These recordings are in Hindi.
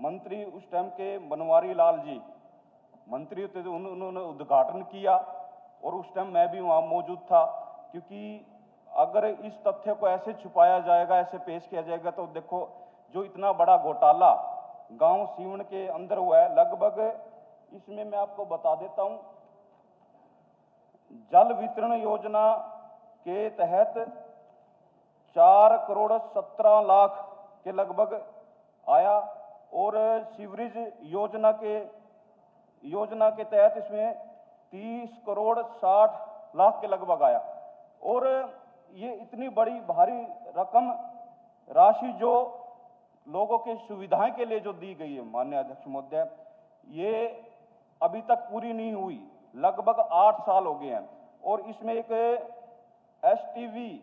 मंत्री उस टाइम के बनवारी लाल जी मंत्री थे, उन्होंने उद्घाटन किया और उस टाइम मैं भी वहाँ मौजूद था। क्योंकि अगर इस तथ्य को ऐसे छुपाया जाएगा, ऐसे पेश किया जाएगा, तो देखो जो इतना बड़ा घोटाला गांव सीवण के अंदर हुआ है, लगभग इसमें मैं आपको बता देता हूं, जल वितरण योजना के तहत 4,17,00,000 के लगभग आया और सीवरेज योजना के तहत इसमें 30,60,00,000 के लगभग आया। और ये इतनी बड़ी भारी रकम राशि जो लोगों की सुविधाएं के लिए जो दी गई है माननीय अध्यक्ष महोदय, ये अभी तक पूरी नहीं हुई, लगभग 8 साल हो गए हैं। और इसमें एक STV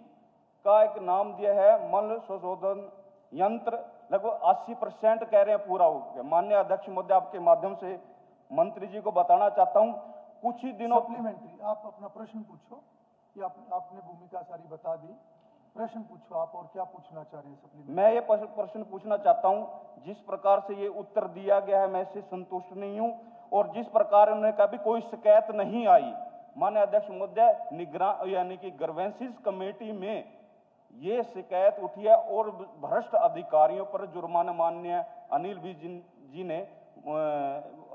का एक नाम दिया है, मल संशोधन यंत्र, लगभग 80% कह रहे हैं पूरा हो गया। माननीय अध्यक्ष महोदय, आपके माध्यम से मंत्री जी को बताना चाहता हूं, कुछ ही दिनों सप्लीमेंट्री आप अपना प्रश्न पूछो, कि आपने भूमिका सारी बता दी, प्रश्न पूछो आप, और क्या पूछना चाह रहे हैं सप्लीमेंट्री? मैं ये प्रश्न पूछना चाहता हूं, जिस प्रकार से ये उत्तर दिया गया है मैं इससे संतुष्ट नहीं हूं, और जिस प्रकार उन्होंने कहा भी कोई शिकायत नहीं आई। माननीय अध्यक्ष महोदय, निगरान यानी कि ग्रीवेंसेस कमेटी में ये शिकायत उठी है और भ्रष्ट अधिकारियों पर जुर्माना माननीय अनिल विज जी ने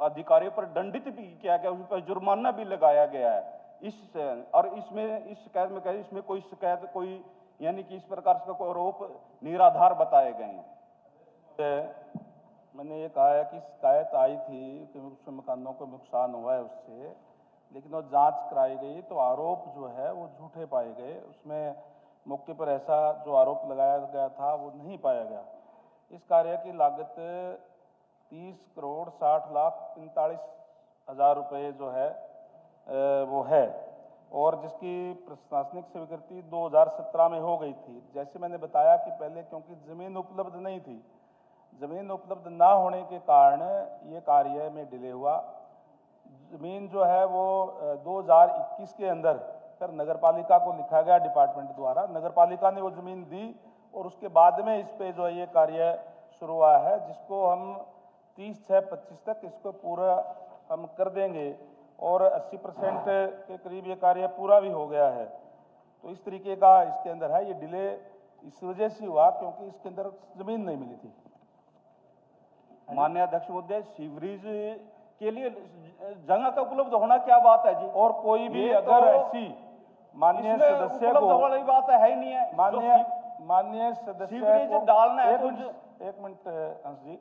अधिकारियों पर दंडित भी किया गया, उस पर जुर्माना भी लगाया गया है। और इसमें इस शिकायत में कहे इसमें कोई शिकायत कोई यानी कि इस प्रकार से कोई आरोप निराधार बताए गए हैं। मैंने ये कहा है कि शिकायत आई थी कि कुछ मकानों को नुकसान हुआ है उससे, लेकिन वो जांच कराई गई तो आरोप जो है वो झूठे पाए गए। उसमें मौके पर ऐसा जो आरोप लगाया गया था वो नहीं पाया गया। इस कार्य की लागत 30,60,45,000 रुपये जो है वो है, और जिसकी प्रशासनिक स्वीकृति 2017 में हो गई थी। जैसे मैंने बताया कि पहले क्योंकि ज़मीन उपलब्ध नहीं थी, ज़मीन उपलब्ध ना होने के कारण ये कार्य में डिले हुआ। ज़मीन जो है वो 2021 के अंदर फिर नगरपालिका को लिखा गया डिपार्टमेंट द्वारा, नगरपालिका ने वो ज़मीन दी और उसके बाद में इस पे जो है ये कार्य शुरू हुआ है, जिसको हम 30/6/25 तक इसको पूरा हम कर देंगे और 80% के करीब ये कार्य पूरा भी हो गया है। तो इस तरीके का इसके अंदर है, ये डिले इस वजह से हुआ क्योंकि इसके अंदर ज़मीन नहीं मिली थी। माननीय अध्यक्ष महोदय, सीवरेज के लिए जगह का उपलब्ध होना क्या बात है जी? और कोई भी अगर ऐसी माननीय सदस्य को वाली बात है ही नहीं है। माननीय सदस्य सीवरेज डालना है एक मिनट हंस जी,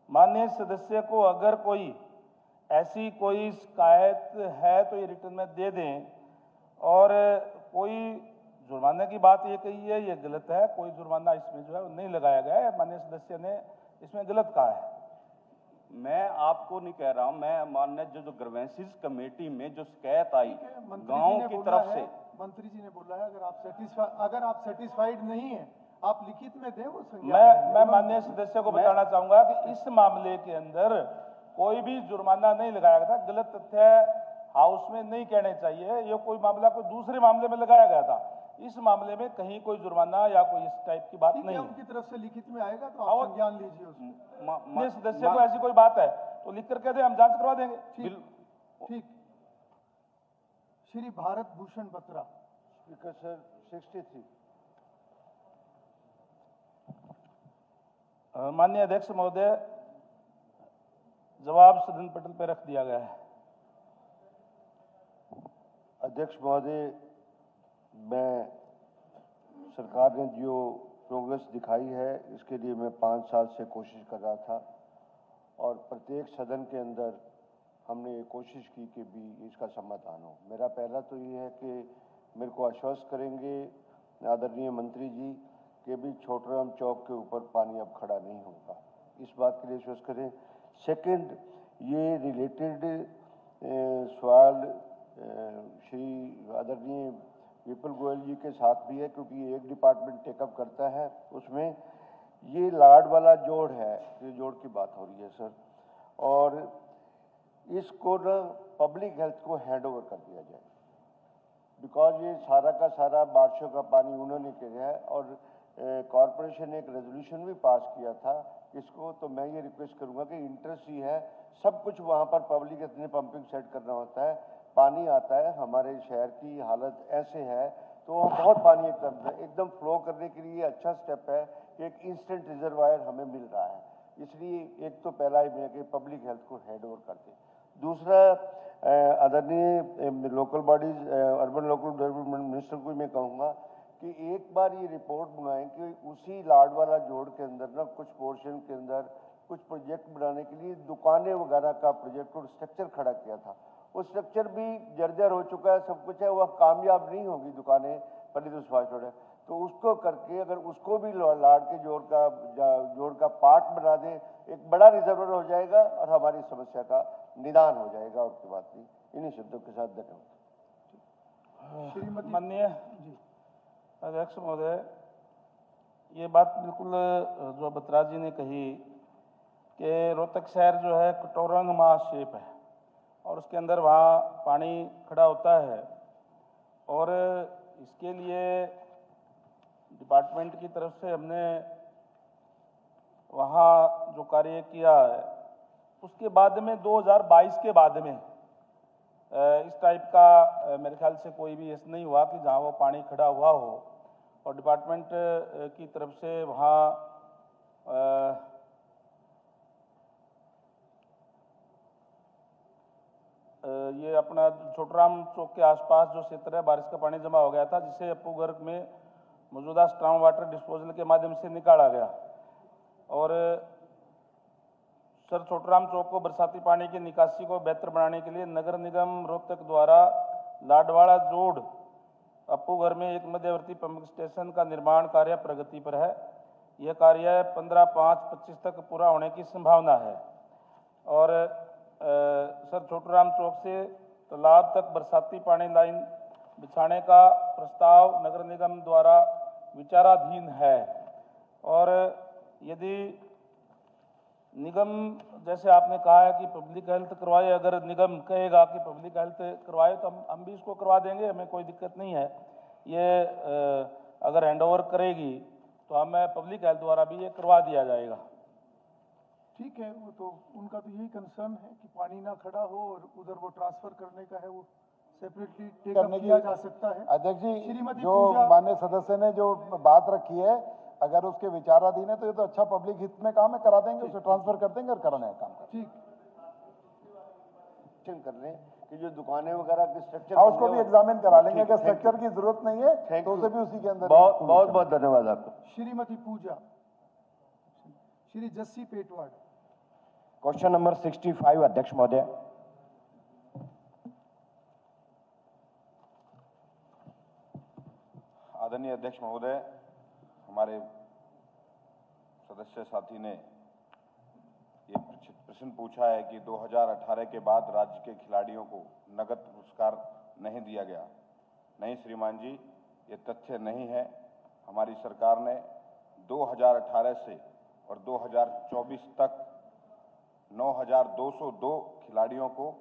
माननीय सदस्य को अगर कोई ऐसी कोई शिकायत है तो ये रिटर्न में दे दें, और कोई जुर्माने की बात ये कही है ये गलत है, कोई जुर्माना इसमें जो है वो नहीं लगाया गया है, माननीय सदस्य ने इसमें गलत कहा है। मैं आपको नहीं कह रहा हूं, मैं माननीय जो ग्रीवेंसेस कमेटी में जो शिकायत आई गांव की तरफ से, मंत्री जी ने बोला है अगर आप सेटिस्फाइड नहीं है आप लिखित में दें वो मैं माननीय सदस्य को बताना चाहूंगा कि इस मामले के अंदर कोई भी जुर्माना नहीं लगाया गया था। गलत तथ्य हाउस में नहीं कहने चाहिए, ये कोई मामला कोई दूसरे मामले में लगाया गया था, इस मामले में कहीं कोई जुर्माना या कोई इस टाइप की बात नहीं है। उनकी तरफ से लिखित में आएगा तो आप संज्ञान लीजिए उसमें। सदस्य को ऐसी कोई बात है तो लिख कर कह दे, हम जांच करवा देंगे। ठीक। श्री भारत भूषण बत्रा। Speaker sir, 63। माननीय अध्यक्ष महोदय, जवाब सदन पटल पर रख दिया गया है। अध्यक्ष महोदय, मैं सरकार ने जो प्रोग्रेस दिखाई है इसके लिए मैं 5 साल से कोशिश कर रहा था, और प्रत्येक सदन के अंदर हमने ये कोशिश की कि भी इसका समाधान हो। मेरा पहला तो ये है कि मेरे को आश्वस्त करेंगे आदरणीय मंत्री जी कि भी छोटराम चौक के ऊपर पानी अब खड़ा नहीं होगा, इस बात के लिए आश्वस्त करें। सेकंड, ये रिलेटेड सवाल श्री आदरणीय विपुल गोयल जी के साथ भी है, क्योंकि एक डिपार्टमेंट टेकअप करता है उसमें। ये लाड वाला जोड़ है, ये जोड़ की बात हो रही है सर, और इसको ना पब्लिक हेल्थ को हैंड ओवर कर दिया जाए, बिकॉज ये सारा का सारा बारिशों का पानी उन्होंने किया है। और कॉरपोरेशन ने एक रेजोल्यूशन भी पास किया था किसको, तो मैं ये रिक्वेस्ट करूंगा कि इंटरेस्ट ही है, सब कुछ वहाँ पर पब्लिक इतने पंपिंग सेट करना होता है, पानी आता है, हमारे शहर की हालत ऐसे है तो वहाँ बहुत पानी एकदम फ्लो करने के लिए अच्छा स्टेप है कि एक इंस्टेंट रिजर्वायर हमें मिल रहा है। इसलिए एक तो पहला ही मैं कि पब्लिक हेल्थ को हैंड ओवर करते। दूसरा, आदरणीय local bodies urban local development minister को मैं कहूँगा कि एक बार ये रिपोर्ट मंगाएं कि उसी लाडवाला जोड़ के अंदर ना कुछ पोर्शन के अंदर कुछ प्रोजेक्ट बनाने के लिए दुकानें वगैरह का प्रोजेक्ट और स्ट्रक्चर खड़ा किया था। वो स्ट्रक्चर भी जर्जर हो चुका है, सब कुछ है, वह कामयाब नहीं होगी दुकानें पंडित सुभाष रोड है, तो उसको करके अगर उसको भी लाड के जोड़ का पार्ट बना दे, एक बड़ा रिजर्वर हो जाएगा और हमारी समस्या का निदान हो जाएगा। और की बात नहीं, इन्हीं शब्दों के साथ धन्यवाद। श्रीमती माननीय जी, अध्यक्ष महोदय, ये बात बिल्कुल जो बत्रा जी ने कही कि रोहतक शहर जो है कटोरंगमा शेप है और उसके अंदर वहाँ पानी खड़ा होता है और इसके लिए डिपार्टमेंट की तरफ से हमने वहाँ जो कार्य किया है उसके बाद में 2022 के बाद में इस टाइप का मेरे ख्याल से कोई भी ऐसा नहीं हुआ कि जहाँ वो पानी खड़ा हुआ हो और डिपार्टमेंट की तरफ से वहाँ ये अपना छोटराम चौक के आसपास जो क्षेत्र है बारिश का पानी जमा हो गया था, जिसे अपूगर्ग में मौजूदा स्ट्रांग वाटर डिस्पोजल के माध्यम से निकाला गया और सर छोटराम चौक को बरसाती पानी की निकासी को बेहतर बनाने के लिए नगर निगम रोहतक द्वारा लाडवाड़ा जोड़ अपूघर में एक मध्यवर्ती पंपिंग स्टेशन का निर्माण कार्य प्रगति पर है। यह कार्य 15/5/25 तक पूरा होने की संभावना है और सर छोटूराम चौक से तालाब तक बरसाती पानी लाइन बिछाने का प्रस्ताव नगर निगम द्वारा विचाराधीन है और यदि निगम, जैसे आपने कहा है कि पब्लिक हेल्थ करवाए, अगर निगम कहेगा कि पब्लिक हेल्थ करवाए तो हम भी इसको करवा देंगे, हमें कोई दिक्कत नहीं है। ये अगर हैंडओवर करेगी तो हमें पब्लिक हेल्थ द्वारा भी ये करवा दिया जाएगा। ठीक है, वो तो उनका तो यही कंसर्न है कि पानी ना खड़ा हो और उधर वो ट्रांसफर करने का है, वो सेपरेटली टेक अप किया जा सकता है। अध्यक्ष जी, श्रीमती जो पूजा माननीय सदस्य ने जो बात रखी है, अगर उसके विचाराधीन है तो ये तो अच्छा पब्लिक हित में काम है, करा देंगे, उसे ट्रांसफर कर देंगे और कराना है काम। ठीक कर रहे हैं कि जो दुकानें वगैरह के स्ट्रक्चर, हाँ, उसको भी एग्जामिन करा लेंगे। अगर स्ट्रक्चर की जरूरत नहीं है तो उसे भी उसी के अंदर। बहुत बहुत बहुत धन्यवाद आपको। श्रीमती पूजा। श्री जस्सी पेटवाड़। क्वेश्चन नंबर 65 अध्यक्ष महोदय। आदरणीय अध्यक्ष महोदय, हमारे सदस्य साथी ने ये प्रश्न पूछा है कि 2018 के बाद राज्य के खिलाड़ियों को नगद पुरस्कार नहीं दिया गया। नहीं श्रीमान जी, ये तथ्य नहीं है। हमारी सरकार ने 2018 से और 2024 तक 9,202 खिलाड़ियों को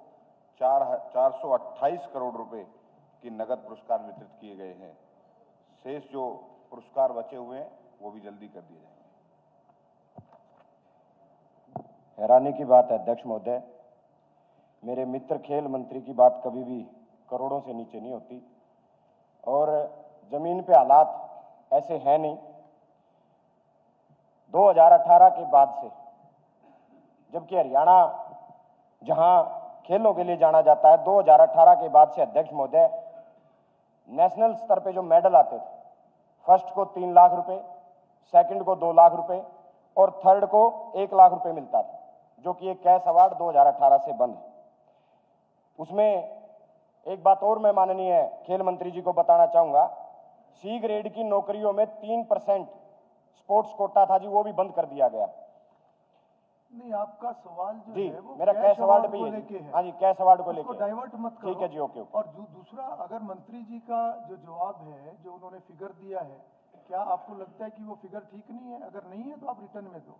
428 करोड़ रुपए की नगद पुरस्कार वितरित किए गए हैं। शेष जो पुरस्कार बचे हुए हैं वो भी जल्दी कर दिए जाएंगे। हैरानी की बात है अध्यक्ष महोदय, मेरे मित्र खेल मंत्री की बात कभी भी करोड़ों से नीचे नहीं होती और जमीन पे हालात ऐसे हैं नहीं। 2018 के बाद से, जबकि हरियाणा जहां खेलों के लिए जाना जाता है, 2018 के बाद से अध्यक्ष महोदय नेशनल स्तर पे जो मेडल आते थे, फर्स्ट को 3 लाख रुपए, सेकंड को 2 लाख रुपए और थर्ड को 1 लाख रुपए मिलता था, जो कि एक कैश अवार्ड 2018 से बंद है। उसमें एक बात और मैं माननीय खेल मंत्री जी को बताना चाहूंगा, सी ग्रेड की नौकरियों में 3% स्पोर्ट्स कोटा था जी, वो भी बंद कर दिया गया। नहीं, आपका सवाल जो जी, है वो मेरा कैश अवार्ड भी लेके है। हाँ जी, कैश अवार्ड को उसको लेके डाइवर्ट मत करो। ठीक है जी, ओके ओके। और दूसरा, अगर मंत्री जी का जो जवाब है, जो उन्होंने फिगर दिया है, क्या आपको लगता है कि वो फिगर ठीक नहीं है? अगर नहीं है तो आप रिटर्न में दो।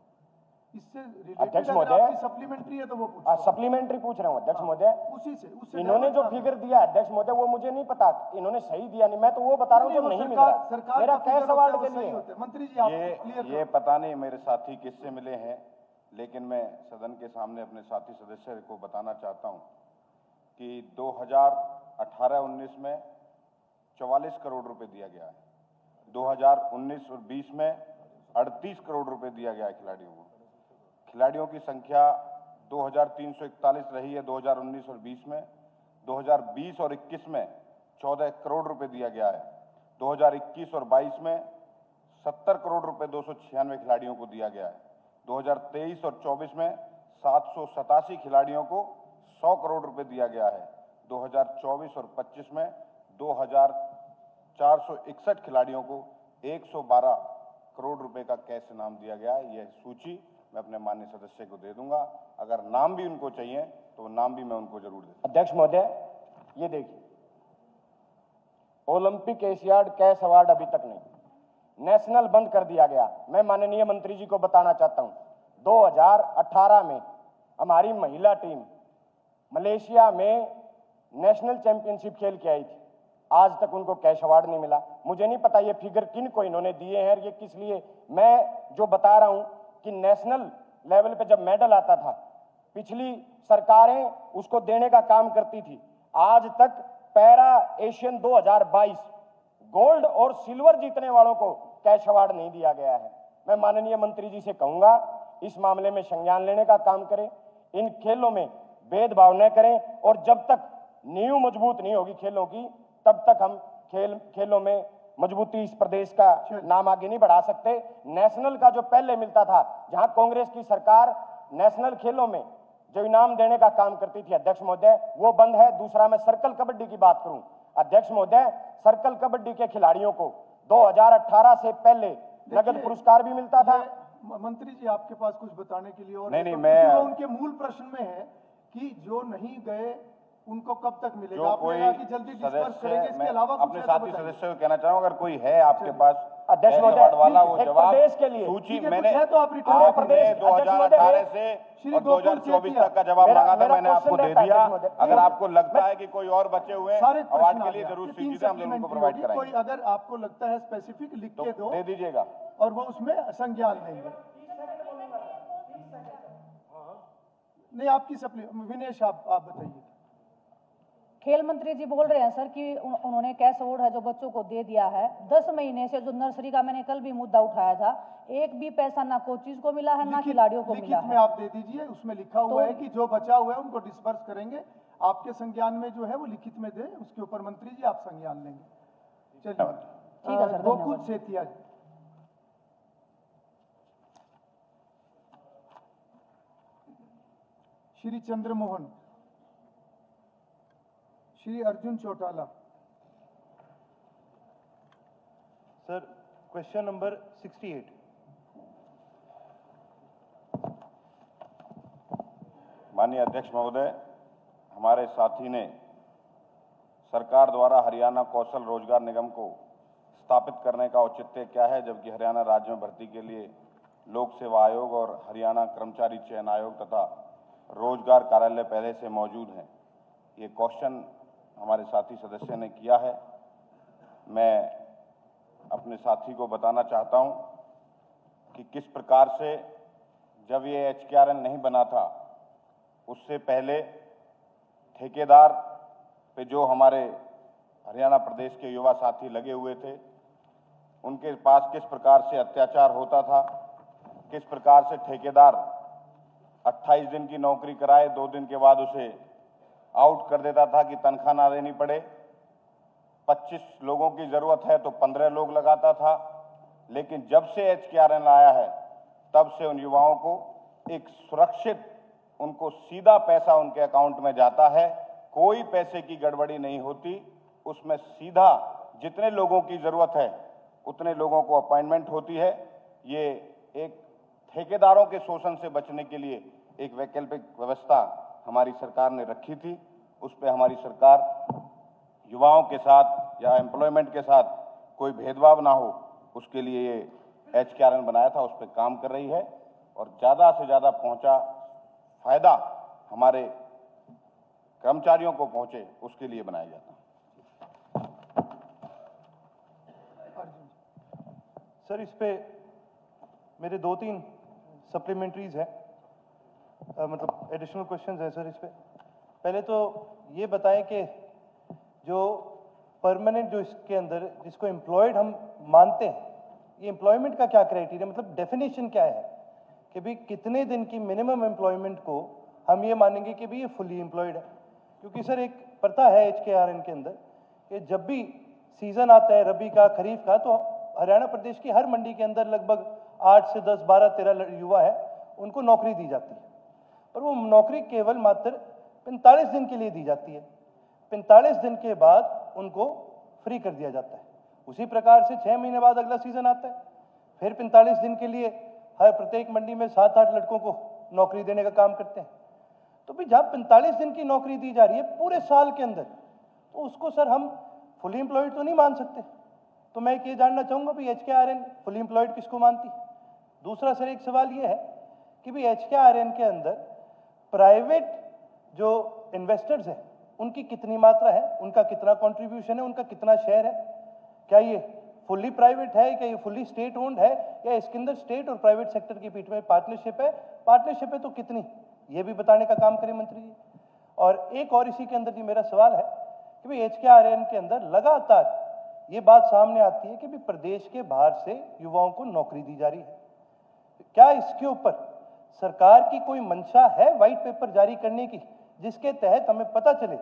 इससे अध्यक्ष रिलेटेड महोदय, सप्लीमेंट्री है तो वो पूछो। सप्लीमेंट्री पूछ रहा हूँ अध्यक्ष महोदय। उसी से इन्होंने जो फिगर दिया अध्यक्ष महोदय वो मुझे नहीं पता इन्होंने सही दिया नहीं, मैं तो वो बता रहा हूँ जो नहीं मिल रहा। मेरा कैश अवार्ड के लिए मंत्री जी आप क्लियर ये पता नहीं मेरे साथी किससे मिले हैं, लेकिन मैं सदन के सामने अपने साथी सदस्य को बताना चाहता हूं कि 2018-19 में 44 करोड़ रुपए दिया गया है, 2019 और 20 में 38 करोड़ रुपए दिया गया है खिलाड़ियों को। खिलाड़ियों की संख्या 2341 रही है 2019 और 20 में। 2020 और 21 में 14 करोड़ रुपए दिया गया है। 2021 और 22 में 70 करोड़ रुपए 296 खिलाड़ियों को दिया गया है। 2023 और 24 में 787 खिलाड़ियों को 100 करोड़ रुपए दिया गया है। 2024 और 25 में 2461 खिलाड़ियों को 112 करोड़ रुपए का कैश इनाम दिया गया है। यह सूची मैं अपने माननीय सदस्य को दे दूंगा, अगर नाम भी उनको चाहिए तो नाम भी मैं उनको जरूर दे दूंगा। अध्यक्ष महोदय ये देखिए, ओलंपिक एशियाड कैश अवार्ड अभी तक नहीं, नेशनल बंद कर दिया गया। मैं माननीय मंत्री जी को बताना चाहता हूं 2018 में हमारी महिला टीम मलेशिया में नेशनल चैंपियनशिप खेल के आई थी, आज तक उनको कैश अवार्ड नहीं मिला। मुझे नहीं पता ये फिगर किन को इन्होंने दिए हैं और ये किस लिए। मैं जो बता रहा हूं कि नेशनल लेवल पे जब मेडल आता था पिछली सरकारें उसको देने का काम करती थी। आज तक पैरा एशियन 2022 गोल्ड और सिल्वर जीतने वालों को कैश अवार्ड नहीं दिया गया है। मैं माननीय मंत्री जी से कहूंगा इस मामले में संज्ञान लेने का काम करें, इन खेलों में भेदभाव न करें और जब तक नींव मजबूत नहीं होगी खेलों की तब तक हम खेलों में मजबूती इस प्रदेश का नाम आगे नहीं बढ़ा सकते। नेशनल का जो पहले मिलता था, जहां कांग्रेस की सरकार नेशनल खेलों में जो इनाम देने का काम करती थी अध्यक्ष महोदय, वो बंद है। दूसरा मैं सर्कल कबड्डी की बात करूं अध्यक्ष महोदय, सर्कल कबड्डी के खिलाड़ियों को 2018 से पहले नगद पुरस्कार भी मिलता था। मंत्री जी आपके पास कुछ बताने के लिए और नहीं, मैं उनके मूल प्रश्न में है कि जो नहीं गए उनको कब तक मिलेगा? जो आपने कोई कहा कि जल्दी डिस्पर्स करेंगे, इसके मैं अलावा अपने साथी सदस्यों को कहना चाहूंगा, अगर कोई है आपके पास अध्यक्ष अवार्ड महोदय, वाला वो एक जवाब प्रदेश के लिए सूची ठीक है, मैंने कुछ है तो आप रिटर्न आपने प्रदेश 2018 से श्री और गोकुल 2024 सेठिया। तक का जवाब मेरा- मांगा था, मेरा मैंने आपको क्वेश्चन दे रहता है दिया। अध्यक्ष महोदय। अगर आपको लगता है कि कोई और बचे हुए हैं सारे अवार्ड प्रश्न के आ लिए गया। जरूर ये सूची 3 से हम लोग उनको प्रोवाइड सप्लीमेंट्री होगी। कराएंगे, कोई अगर आपको लगता है स्पेसिफिक लिख के दो दे दीजिएगा। और वो उसमें संज्ञान लेंगे। नहीं आपकी विनेश आप बताइए। खेल मंत्री जी बोल रहे हैं सर कि उन्होंने कैश अवार्ड है जो बच्चों को दे दिया है। 10 महीने से जो नर्सरी का मैंने कल भी मुद्दा उठाया था, एक भी पैसा ना कोचिज को मिला है ना खिलाड़ियों को मिला लिखित में है। आप दे दीजिए, उसमें लिखा हुआ है कि जो बचा हुआ है उनको डिस्पर्स करेंगे। आपके संज्ञान में जो है वो लिखित में दे, उसके ऊपर मंत्री जी आप संज्ञान लेंगे। चलिए ठीक है सर, गोकुल धन्यवाद। Sethia ji. Shri Chandramohan, Shri Arjun Chautala. Sir question number 68। माननीय अध्यक्ष महोदय, हमारे साथी ने सरकार द्वारा हरियाणा कौशल रोजगार निगम को स्थापित करने का औचित्य क्या है, जबकि हरियाणा राज्य में भर्ती के लिए लोक सेवा आयोग और हरियाणा कर्मचारी चयन आयोग तथा रोजगार कार्यालय पहले से मौजूद हैं। ये क्वेश्चन हमारे साथी सदस्य ने किया है। मैं अपने साथी को बताना चाहता हूं कि किस प्रकार से जब ये HKRN नहीं बना था उससे पहले ठेकेदार पे जो हमारे हरियाणा प्रदेश के युवा साथी लगे हुए थे उनके पास किस प्रकार से अत्याचार होता था, किस प्रकार से ठेकेदार 28 दिन की नौकरी कराए 2 दिन के बाद उसे आउट कर देता था कि तनख्वाह ना देनी पड़े। 25 लोगों की जरूरत है तो 15 लोग लगाता था। लेकिन जब से HKRN आया है तब से उन युवाओं को एक सुरक्षित, उनको सीधा पैसा उनके अकाउंट में जाता है, कोई पैसे की गड़बड़ी नहीं होती, उसमें सीधा जितने लोगों की जरूरत है उतने लोगों को अपॉइंटमेंट होती है। ये एक ठेकेदारों के शोषण से बचने के लिए एक वैकल्पिक व्यवस्था हमारी सरकार ने रखी थी। उस पर हमारी सरकार युवाओं के साथ या एम्प्लॉयमेंट के साथ कोई भेदभाव ना हो उसके लिए ये HKRN बनाया था, उस पर काम कर रही है। और ज़्यादा से ज़्यादा पहुंचा फायदा हमारे कर्मचारियों को पहुंचे, उसके लिए बनाया जाता है। सर, इस पे मेरे 2-3 सप्लीमेंट्रीज हैं, मतलब एडिशनल क्वेश्चंस हैं सर इस पे। पहले तो ये बताएं कि जो परमानेंट जो इसके अंदर जिसको एम्प्लॉयड हम मानते हैं, ये एम्प्लॉयमेंट का क्या क्राइटेरिया, मतलब डेफिनेशन क्या है कि भाई कितने दिन की मिनिमम एम्प्लॉयमेंट को हम ये मानेंगे कि भाई ये फुली एम्प्लॉयड है। क्योंकि सर एक प्रथा है HKRN के अंदर कि जब भी सीजन आता है रबी का, खरीफ का, तो हरियाणा प्रदेश की हर मंडी के अंदर लगभग 8 से 10, 12, 13 युवा है, उनको नौकरी दी जाती है। पर वो नौकरी केवल मात्र 45 दिन के लिए दी जाती है। 45 दिन के बाद उनको फ्री कर दिया जाता है। उसी प्रकार से 6 महीने बाद अगला सीजन आता है, फिर 45 दिन के लिए हर प्रत्येक मंडी में 7-8 लड़कों को नौकरी देने का काम करते हैं। तो भाई जब 45 दिन की नौकरी दी जा रही है पूरे साल के अंदर, तो उसको सर हम फुली एम्प्लॉयड तो नहीं मान सकते। तो मैं ये जानना चाहूंगा भाई HKRN फुली एम्प्लॉयड किसको मानती है। दूसरा सर एक सवाल ये है कि भाई HKRN के अंदर प्राइवेट जो इन्वेस्टर्स हैं उनकी कितनी मात्रा है, उनका कितना कंट्रीब्यूशन है, उनका कितना शेयर है, क्या ये फुल्ली प्राइवेट है, क्या ये फुल्ली स्टेट ओन्ड है, या इसके अंदर स्टेट और प्राइवेट सेक्टर के बीच में पार्टनरशिप है, पार्टनरशिप है तो कितनी, ये भी बताने का काम करें मंत्री जी। और एक और इसी के अंदर जी मेरा सवाल है कि भाई HKRN के अंदर लगातार ये बात सामने आती है कि भी प्रदेश के बाहर से युवाओं को नौकरी दी जा रही है। क्या इसके ऊपर सरकार की कोई मंशा है व्हाइट पेपर जारी करने की, जिसके तहत हमें पता चले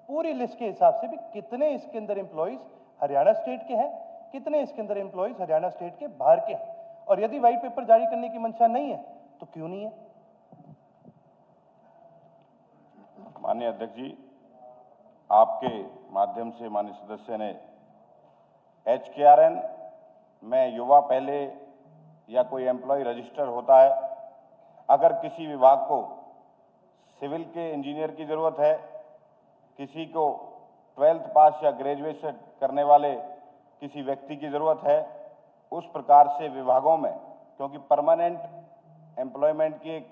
पूरी लिस्ट के हिसाब से भी कितने इसके अंदर एम्प्लॉइज हरियाणा स्टेट के हैं, कितने इसके अंदर एम्प्लॉइज हरियाणा स्टेट के बाहर के हैं, और यदि व्हाइट पेपर जारी करने की मंशा नहीं है तो क्यों नहीं है। माननीय अध्यक्ष जी, आपके माध्यम से माननीय सदस्य ने HKRN में युवा पहले या कोई एम्प्लॉय रजिस्टर होता है, अगर किसी विभाग को सिविल के इंजीनियर की जरूरत है, किसी को 12th पास या ग्रेजुएशन करने वाले किसी व्यक्ति की जरूरत है, उस प्रकार से विभागों में, क्योंकि परमानेंट एम्प्लॉयमेंट की एक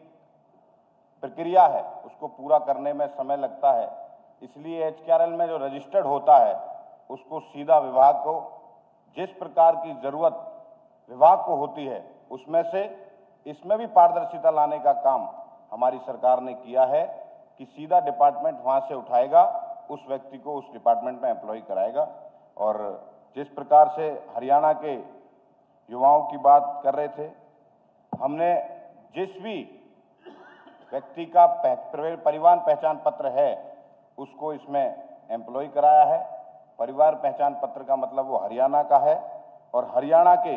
प्रक्रिया है, उसको पूरा करने में समय लगता है, इसलिए HKRN में जो रजिस्टर्ड होता है उसको सीधा विभाग को जिस प्रकार की जरूरत विभाग को होती है उसमें से इसमें भी पारदर्शिता लाने का काम हमारी सरकार ने किया है कि सीधा डिपार्टमेंट वहां से उठाएगा, उस व्यक्ति को उस डिपार्टमेंट में एम्प्लॉय कराएगा। और जिस प्रकार से हरियाणा के युवाओं की बात कर रहे थे, हमने जिस भी व्यक्ति का परिवार पहचान पत्र है उसको इसमें एम्प्लॉय कराया है। परिवार पहचान पत्र का मतलब वो हरियाणा का है और हरियाणा के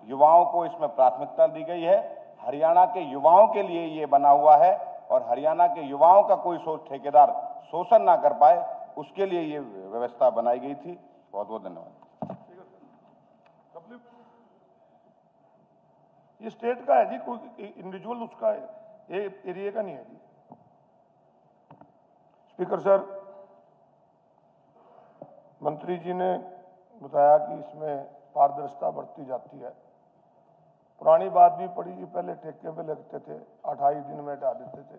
युवाओं को इसमें प्राथमिकता दी गई है। हरियाणा के युवाओं के लिए ये बना हुआ है और हरियाणा के युवाओं का कोई ठेकेदार शोषण ना कर पाए, उसके लिए ये व्यवस्था बनाई गई थी। बहुत बहुत धन्यवाद। ये स्टेट का है जी, कोई इंडिविजुअल उसका एरिया का नहीं है जी। स्पीकर सर, मंत्री जी ने बताया कि इसमें पारदर्शिता बरती जाती है। पुरानी बात भी पड़ी कि पहले ठेके पे लगते थे, 28 दिन में हटा देते थे।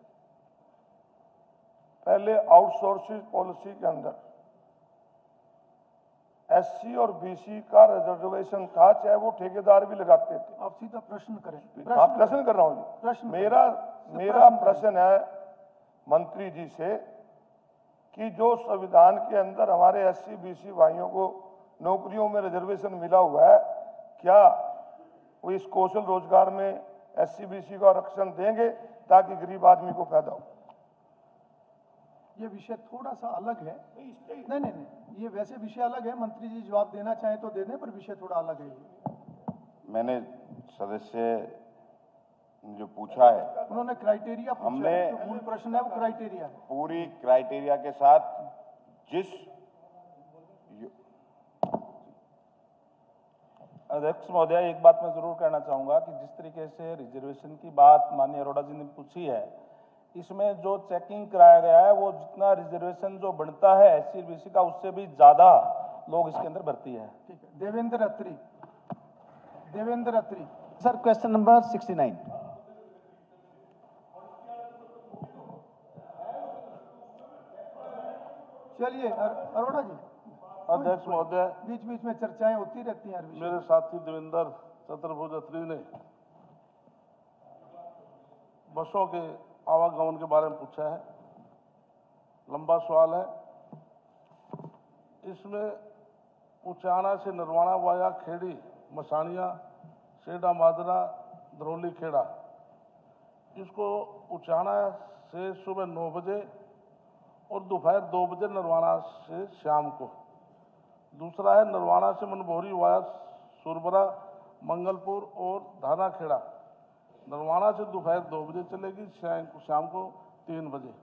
पहले आउटसोर्सिंग पॉलिसी के अंदर SC और BC का रिजर्वेशन था, चाहे वो ठेकेदार भी लगाते थे। आप सीधा प्रश्न करें। प्रश्न कर रहा हूँ जी। प्रश्न मेरा प्रश्न है मंत्री जी से कि जो संविधान के अंदर हमारे SC BC भाइयों को नौकरियों में रिजर्वेशन मिला हुआ है, क्या वो इस कौशल रोजगार में SC BC को आरक्षण देंगे ताकि गरीब आदमी को फायदा हो? ये विषय थोड़ा सा अलग है। नहीं, ये वैसे विषय अलग है। मंत्री जी जवाब देना चाहें तो दे दें, पर विषय थोड़ा अलग है। मैंने सदस्य जो पूछा है, उन्होंने क्राइटेरिया पूछा हमने है, जो मूल प्रश्न है वो क्राइटेरिया है। पूरी क्राइटेरिया के साथ जिस अध्यक्ष महोदय, एक बात मैं जरूर कहना चाहूंगा कि जिस तरीके से रिजर्वेशन की बात माननीय अरोड़ा जी ने पूछी है, इसमें जो चेकिंग कराया गया है वो जितना रिजर्वेशन जो बनता है SC BC का उससे भी ज्यादा लोग इसके अंदर भर्ती है। ठीक है। Devendra Attri. Sir, question number 69। चलिए अरोड़ा जी, अध्यक्ष महोदय, बीच बीच में चर्चाएं होती रहती हैं हर विषय मेरे साथी देवेंद्र चतुर्भुज अत्री ने बसों के आवागमन के बारे में पूछा है। लंबा सवाल है। इसमें उचाना से नरवाना वाया खेड़ी, मसानिया, सेडा मादरा, धरौली खेड़ा, इसको उचाना से सुबह 9 बजे और दोपहर 2 बजे नरवाना से शाम को। दूसरा है नरवाना से मनभोरी वाया सुरबरा, मंगलपुर और धाना खेड़ा, नरवाना से दोपहर 2 बजे चलेगी, शाम को 3 बजे।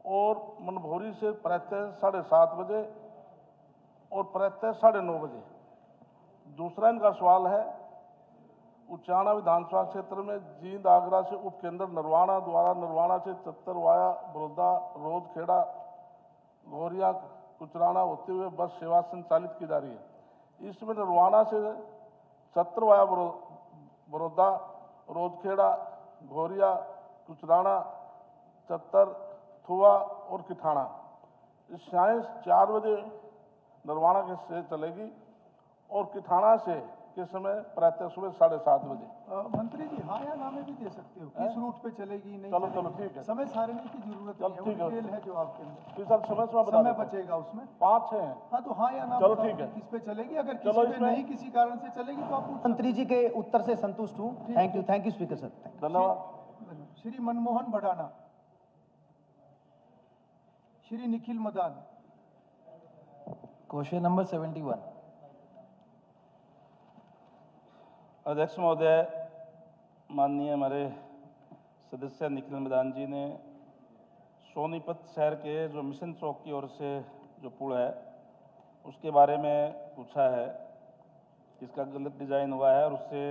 और मनभोरी से प्रातः 7:30 बजे और प्रातः 9:30 बजे। दूसरा इनका सवाल है उचाना विधानसभा क्षेत्र में जींद आगरा से उपकेंद्र नरवाना द्वारा नरवाना से चत्तर वाया बड़ौदा रोज खेड़ा घोरिया कुचराना होते हुए बस सेवा संचालित की जा रही है। इसमें नरवाना से चत्तर वाया बड़ौदा रोजखेड़ा घोरिया कुचराना चत्तर थुआ और किठाना इस शाम 4 बजे नरवाना के से चलेगी और किठाना से के समय प्रातः सुबह 7:30 बजे। मंत्री जी हाँ या ना में भी दे सकते हो, किस रूट पे चलेगी नहीं चलो चलेगी। ठीक है। समय सारणी की जरूरत नहीं है, ठीक है। डिटेल है जो आपके अंदर। जी सर, समय बचेगा उसमें। 5-6 हैं। हाँ तो हाँ या ना चलो बताओ ठीक है। किस पे चलेगी, अगर चलो किसी पे इसमें- नहीं किसी कारण से चलेगी तो आप पूछ मंत्री जी के उत्तर से संतुष्ट हूँ। Thank you speaker sir. धन्यवाद। श्री मनमोहन भडाना, श्री निखिल मदान। Question number 71। अध्यक्ष महोदय, माननीय हमारे सदस्य निखिल मैदान जी ने सोनीपत शहर के जो मिशन चौक की ओर से जो पुल है उसके बारे में पूछा है कि इसका गलत डिजाइन हुआ है और उससे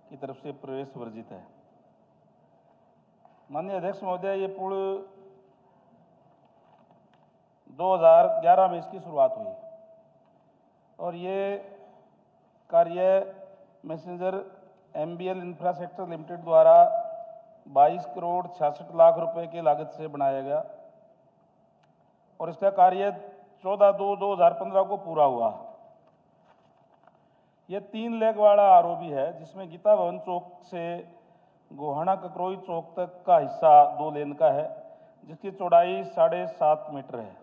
की तरफ से प्रवेश वर्जित है। माननीय अध्यक्ष महोदय, ये पुल 2011 में इसकी शुरुआत हुई और ये कार्य मैसेंजर MBL इंफ्रास्ट्रक्चर लिमिटेड द्वारा 22 करोड़ 66 लाख रुपए की लागत से बनाया गया और इसका कार्य 14/2/2015 को पूरा हुआ। यह 3 लेग वाला आरओबी है जिसमें गीता भवन चौक से गोहाना ककरोई चौक तक का हिस्सा 2 लेन का है जिसकी चौड़ाई 7.5 मीटर है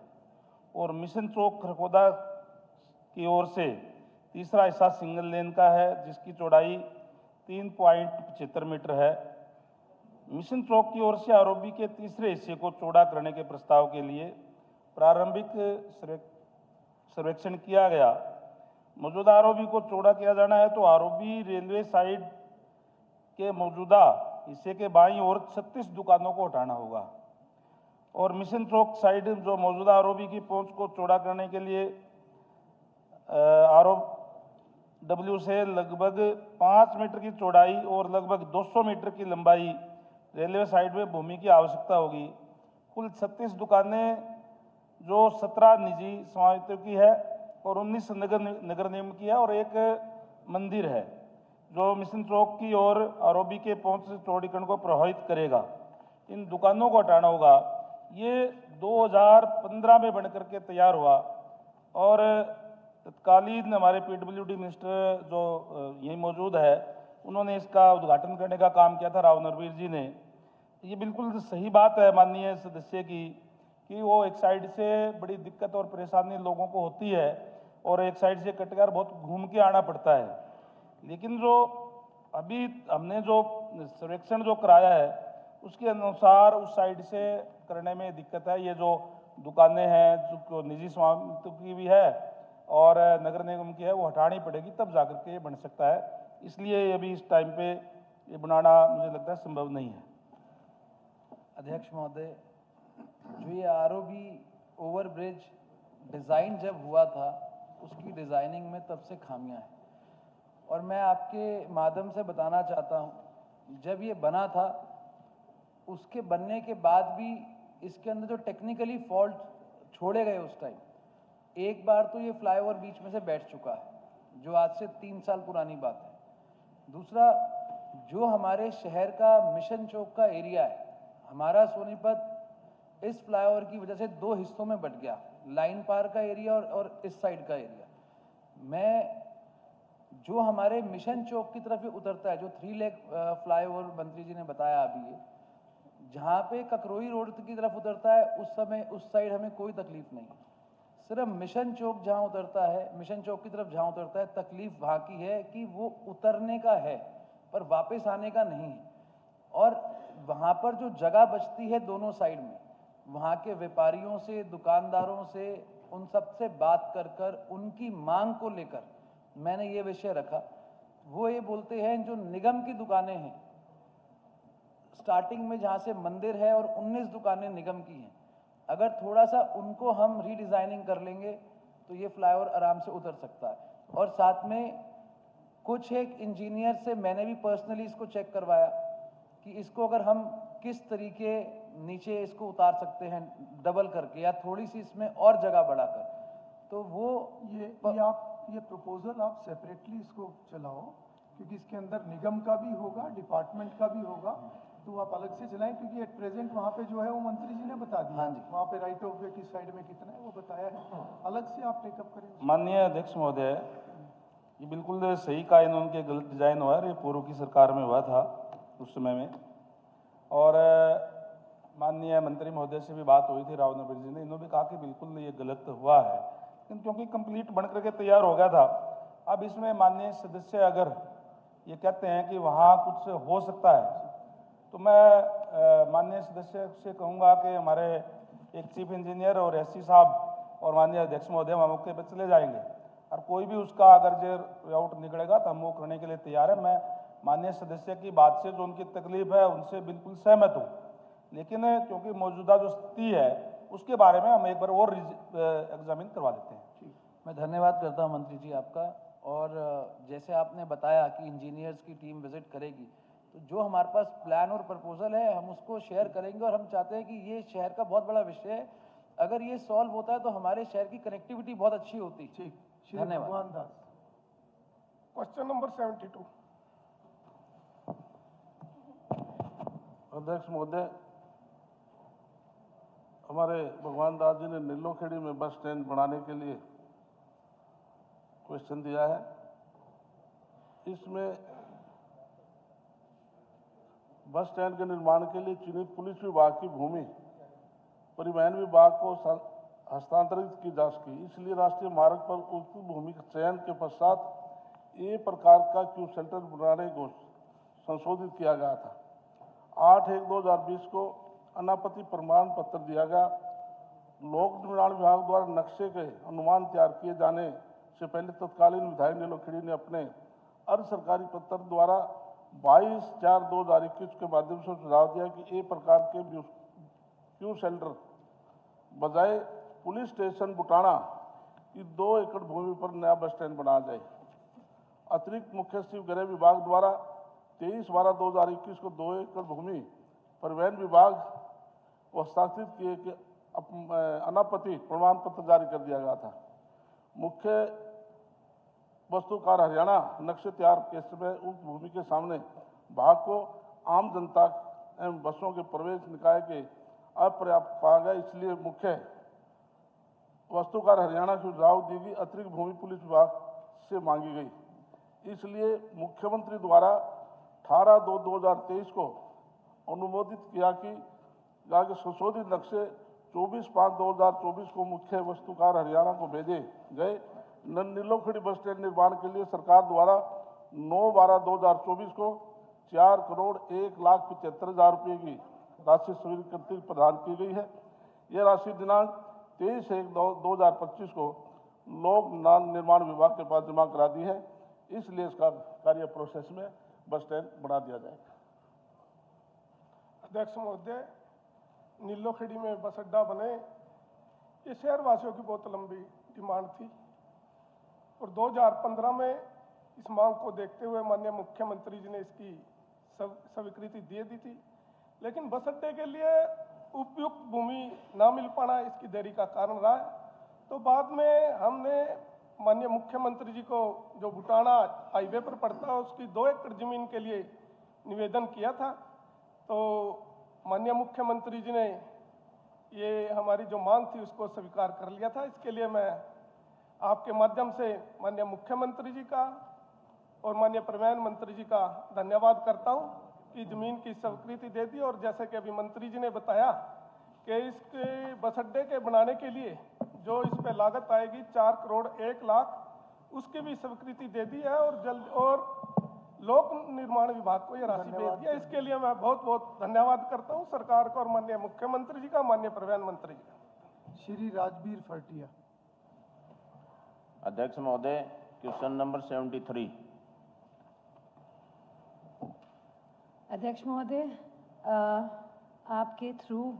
और मिशन चौक खरखोदा की ओर से तीसरा हिस्सा सिंगल लेन का है जिसकी चौड़ाई 3.75 मीटर है। मिशन चौक की ओर से आरओबी के तीसरे हिस्से को चौड़ा करने के प्रस्ताव के लिए प्रारंभिक सर्वेक्षण किया गया। मौजूदा आरओबी को चौड़ा किया जाना है तो आरओबी रेलवे साइड के मौजूदा हिस्से के बाईं ओर 36 दुकानों को हटाना होगा और मिशन चौक साइड जो मौजूदा आरओबी की पहुंच को चौड़ा करने के लिए आरओडब्ल्यू से लगभग 5 मीटर की चौड़ाई और लगभग 200 मीटर की लंबाई रेलवे साइड में भूमि की आवश्यकता होगी। कुल 36 दुकानें जो 17 निजी स्वामित्व की है और 19 नगर निगम की है और एक मंदिर है जो मिशन चौक की ओर आरओबी के पहुंच से चौड़ीकरण को प्रभावित करेगा। इन दुकानों को हटाना होगा। ये 2015 में बनकर के तैयार हुआ और तत्कालीन हमारे PWD मिनिस्टर जो यही मौजूद है उन्होंने इसका उद्घाटन करने का काम किया था, राव नरवीर जी ने। ये बिल्कुल सही बात है माननीय सदस्य की कि वो एक साइड से बड़ी दिक्कत और परेशानी लोगों को होती है और एक साइड से कटकर बहुत घूम के आना पड़ता है। लेकिन जो अभी हमने जो सर्वेक्षण जो कराया है उसके अनुसार उस साइड से करने में दिक्कत है। ये जो दुकानें हैं जो निजी स्वामित्व की भी है और नगर निगम की है वो हटानी पड़ेगी तब जाकर के ये बन सकता है। इसलिए अभी इस टाइम पे ये बनाना मुझे लगता है संभव नहीं है। अध्यक्ष महोदय, जो ये आरओबी ओवरब्रिज डिज़ाइन जब हुआ था उसकी डिज़ाइनिंग में तब से खामियां हैं और मैं आपके माध्यम से बताना चाहता हूं जब ये बना था उसके बनने के बाद भी इसके अंदर जो टेक्निकली फॉल्ट छोड़े गए उस टाइम, एक बार तो ये फ्लाईओवर बीच में से बैठ चुका है जो आज से 3 साल पुरानी बात है। दूसरा, जो हमारे शहर का मिशन चौक का एरिया है, हमारा सोनीपत इस फ्लाईओवर की वजह से 2 हिस्सों में बट गया। लाइन पार का एरिया और इस साइड का एरिया। मैं जो हमारे मिशन चौक की तरफ ये उतरता है, जो 3 लेग फ्लाईओवर मंत्री जी ने बताया अभी, ये जहाँ पे ककरोई रोड की तरफ उतरता है उस समय उस साइड हमें कोई तकलीफ नहीं है। सिर्फ मिशन चौक जहाँ उतरता है, मिशन चौक की तरफ जहाँ उतरता है, तकलीफ वहाँ की है कि वो उतरने का है पर वापस आने का नहीं है। और वहाँ पर जो जगह बचती है दोनों साइड में, वहाँ के व्यापारियों से, दुकानदारों से, उन सब से बात कर कर उनकी मांग को लेकर मैंने ये विषय रखा। वो ये बोलते हैं जो निगम की दुकानें हैं, स्टार्टिंग में जहाँ से मंदिर है और 19 दुकानें निगम की हैं, अगर थोड़ा सा उनको हम रीडिज़ाइनिंग कर लेंगे तो ये फ्लाईओवर आराम से उतर सकता है। और साथ में कुछ एक इंजीनियर से मैंने भी पर्सनली इसको चेक करवाया कि इसको अगर हम किस तरीके नीचे इसको उतार सकते हैं डबल करके या थोड़ी सी इसमें और जगह बढ़ाकर, तो वो ये प्रपोजल आप सेपरेटली इसको चलाओ, क्योंकि इसके अंदर निगम का भी होगा, डिपार्टमेंट का भी होगा, तो आप अलग से चलाएं, क्योंकि एट प्रेजेंट वहाँ पे जो है वो मंत्री जी ने बता दिया। हाँ जी। वहाँ पे राइट ऑफ वे किस साइड में कितना है वो बताया है, अलग से आप टेकअप करें। माननीय अध्यक्ष महोदय, ये बिल्कुल सही कहा इन्होंने कि गलत डिजाइन हुआ है, ये पूर्व की सरकार में हुआ था उस समय में। और माननीय मंत्री महोदय से भी बात हुई थी, राव नबीर जी ने, इन्होंने कहा कि बिल्कुल ये गलत हुआ है, लेकिन क्योंकि कंप्लीट बन करके तैयार हो गया था, अब इसमें माननीय सदस्य अगर ये कहते हैं कि वहाँ कुछ हो सकता है, तो मैं माननीय सदस्य से कहूँगा कि हमारे एक चीफ इंजीनियर और एससी साहब और माननीय अध्यक्ष महोदय वहाँ मौके पर चले जाएंगे, और कोई भी उसका अगर जो रूट निकलेगा तो हम वो करने के लिए तैयार है। मैं माननीय सदस्य की बात से जो उनकी तकलीफ है उनसे बिल्कुल सहमत हूँ, लेकिन क्योंकि मौजूदा जो स्थिति है उसके बारे में हम एक बार और एग्जामिन करवा देते हैं। मैं धन्यवाद करता हूँ मंत्री जी आपका। और जैसे आपने बताया कि इंजीनियर्स की टीम विजिट करेगी, तो जो हमारे पास प्लान और प्रपोजल है हम उसको शेयर करेंगे, और हम चाहते हैं कि ये शहर का बहुत बड़ा विषय है, अगर ये सॉल्व होता है तो हमारे शहर की कनेक्टिविटी बहुत अच्छी होती है। धन्यवाद। Question number 72। अध्यक्ष महोदय, हमारे भगवान दास जी ने नीलोखेड़ी में बस स्टैंड बनाने के लिए क्वेश्चन दिया है। इसमें बस स्टैंड के निर्माण के लिए चिन्हित पुलिस विभाग की भूमि परिवहन विभाग को हस्तांतरित की जा सकी, इसलिए राष्ट्रीय मार्ग पर उक्त भूमि के चयन के पश्चात ये प्रकार का क्यू सेंटर बनाने को संशोधित किया गया था। 8/1/2020 को अनापत्ति प्रमाण पत्र दिया गया। लोक निर्माण विभाग द्वारा नक्शे के अनुमान तैयार किए जाने से पहले तत्कालीन विधायक नीलोखेड़ी ने अपने अर्ध सरकारी पत्र द्वारा 22/4/2021 के माध्यम से सुझाव दिया कि ये प्रकार के क्यू सेंटर बजाय पुलिस स्टेशन बुटाना की 2 एकड़ भूमि पर नया बस स्टैंड बनाया जाए। अतिरिक्त मुख्य सचिव गृह विभाग द्वारा 23/12/2021 को 2 एकड़ भूमि परिवहन विभाग को हस्तांतरित किए कि अनापत्ति प्रमाण पत्र जारी कर दिया गया था। मुख्य वस्तुकार हरियाणा नक्शे तैयार के समय उक्त भूमि के सामने भाग को आम जनता एवं बसों के प्रवेश निकाय के अपर्याप्त पाया गया, इसलिए मुख्य वस्तुकार हरियाणा की सुझाव दी गई अतिरिक्त भूमि पुलिस विभाग से मांगी गई। इसलिए मुख्यमंत्री द्वारा 18/2/2023 को अनुमोदित किया कि संशोधित नक्शे 24/5/2024 को मुख्य वस्तुकार हरियाणा को भेजे गए। नीलोखेड़ी बस स्टैंड निर्माण के लिए सरकार द्वारा 9/12/2024 को 4,01,75,000 रुपये की राशि स्वीकृति प्रदान की गई है। यह राशि दिनांक 23/1/2025 को लोक निर्माण विभाग के पास जमा करा दी है, इसलिए इसका कार्य प्रोसेस में बस स्टैंड बढ़ा दिया जाएगा। अध्यक्ष महोदय, नीलोखेड़ी में बस अड्डा बने, ये शहर वासियों की बहुत लंबी डिमांड थी और 2015 में इस मांग को देखते हुए माननीय मुख्यमंत्री जी ने इसकी स्वीकृति दे दी थी, लेकिन बस अड्डे के लिए उपयुक्त भूमि ना मिल पाना इसकी देरी का कारण रहा है। तो बाद में हमने माननीय मुख्यमंत्री जी को, जो बुटाना हाईवे पर पड़ता है, उसकी 2 एकड़ जमीन के लिए निवेदन किया था। तो माननीय मुख्यमंत्री जी ने ये हमारी जो मांग थी उसको स्वीकार कर लिया था। इसके लिए मैं आपके माध्यम से माननीय मुख्यमंत्री जी का और माननीय परिवहन मंत्री जी का धन्यवाद करता हूं कि जमीन की स्वीकृति दे दी। और जैसे कि अभी मंत्री जी ने बताया कि इसके बस अड्डे के बनाने के लिए जो इस पे लागत आएगी 4 करोड़ 1 लाख, उसकी भी स्वीकृति दे दी है और जल्द और लोक निर्माण विभाग को यह राशि भेज दिया। इसके लिए मैं बहुत बहुत धन्यवाद करता हूं सरकार का और माननीय मुख्यमंत्री जी का, माननीय परिवहन मंत्री जी का। श्री राजबीर फरटिया। अध्यक्ष महोदय, क्वेश्चन नंबर 73। अध्यक्ष महोदय, आपके थ्रू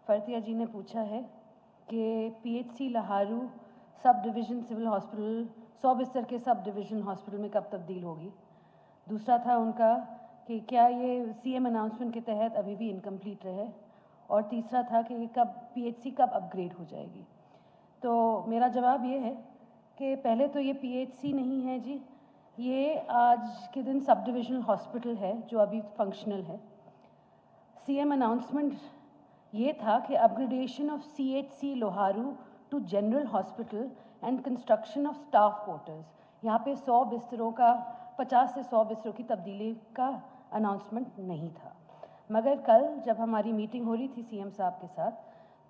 फरतिया जी ने पूछा है कि PHC Laharu sub division civil hospital 100 बिस्तर के सब डिवीज़न हॉस्पिटल में कब तब्दील होगी। दूसरा था उनका कि क्या ये सीएम अनाउंसमेंट के तहत अभी भी इनकम्प्लीट रहे, और तीसरा था कि कब पीएचसी कब अपग्रेड हो जाएगी। तो मेरा जवाब ये है कि पहले तो ये पीएचसी नहीं है जी, ये आज के दिन सब डिविजनल हॉस्पिटल है जो अभी फंक्शनल है। सीएम अनाउंसमेंट ये था कि upgradation of CHC Loharu to general hospital and construction of staff quarters, यहाँ पे 100 बिस्तरों का 50 से 100 बिस्तरों की तब्दीली का अनाउंसमेंट नहीं था। मगर कल जब हमारी मीटिंग हो रही थी सीएम साहब के साथ,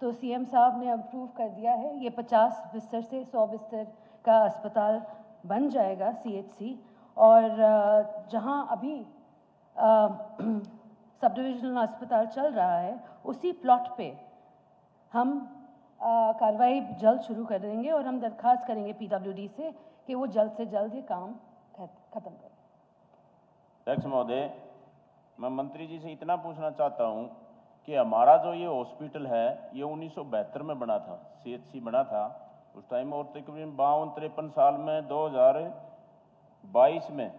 तो सीएम साहब ने अप्रूव कर दिया है ये 50 बिस्तर से 100 बिस्तर का अस्पताल बन जाएगा सीएचसी। और जहां अभी सब डिविजनल अस्पताल चल रहा है उसी प्लॉट पे हम कार्रवाई जल्द शुरू कर देंगे और हम दरख्वास्त करेंगे पीडब्ल्यूडी से कि वो जल्द से जल्द ये काम खत्म करें। अध्यक्ष महोदय, मैं मंत्री जी से इतना पूछना चाहता हूं कि हमारा जो ये हॉस्पिटल है ये 1972 में बना था, सीएचसी बना था उस टाइम, और तकरीबन 52-53 साल में 2022 में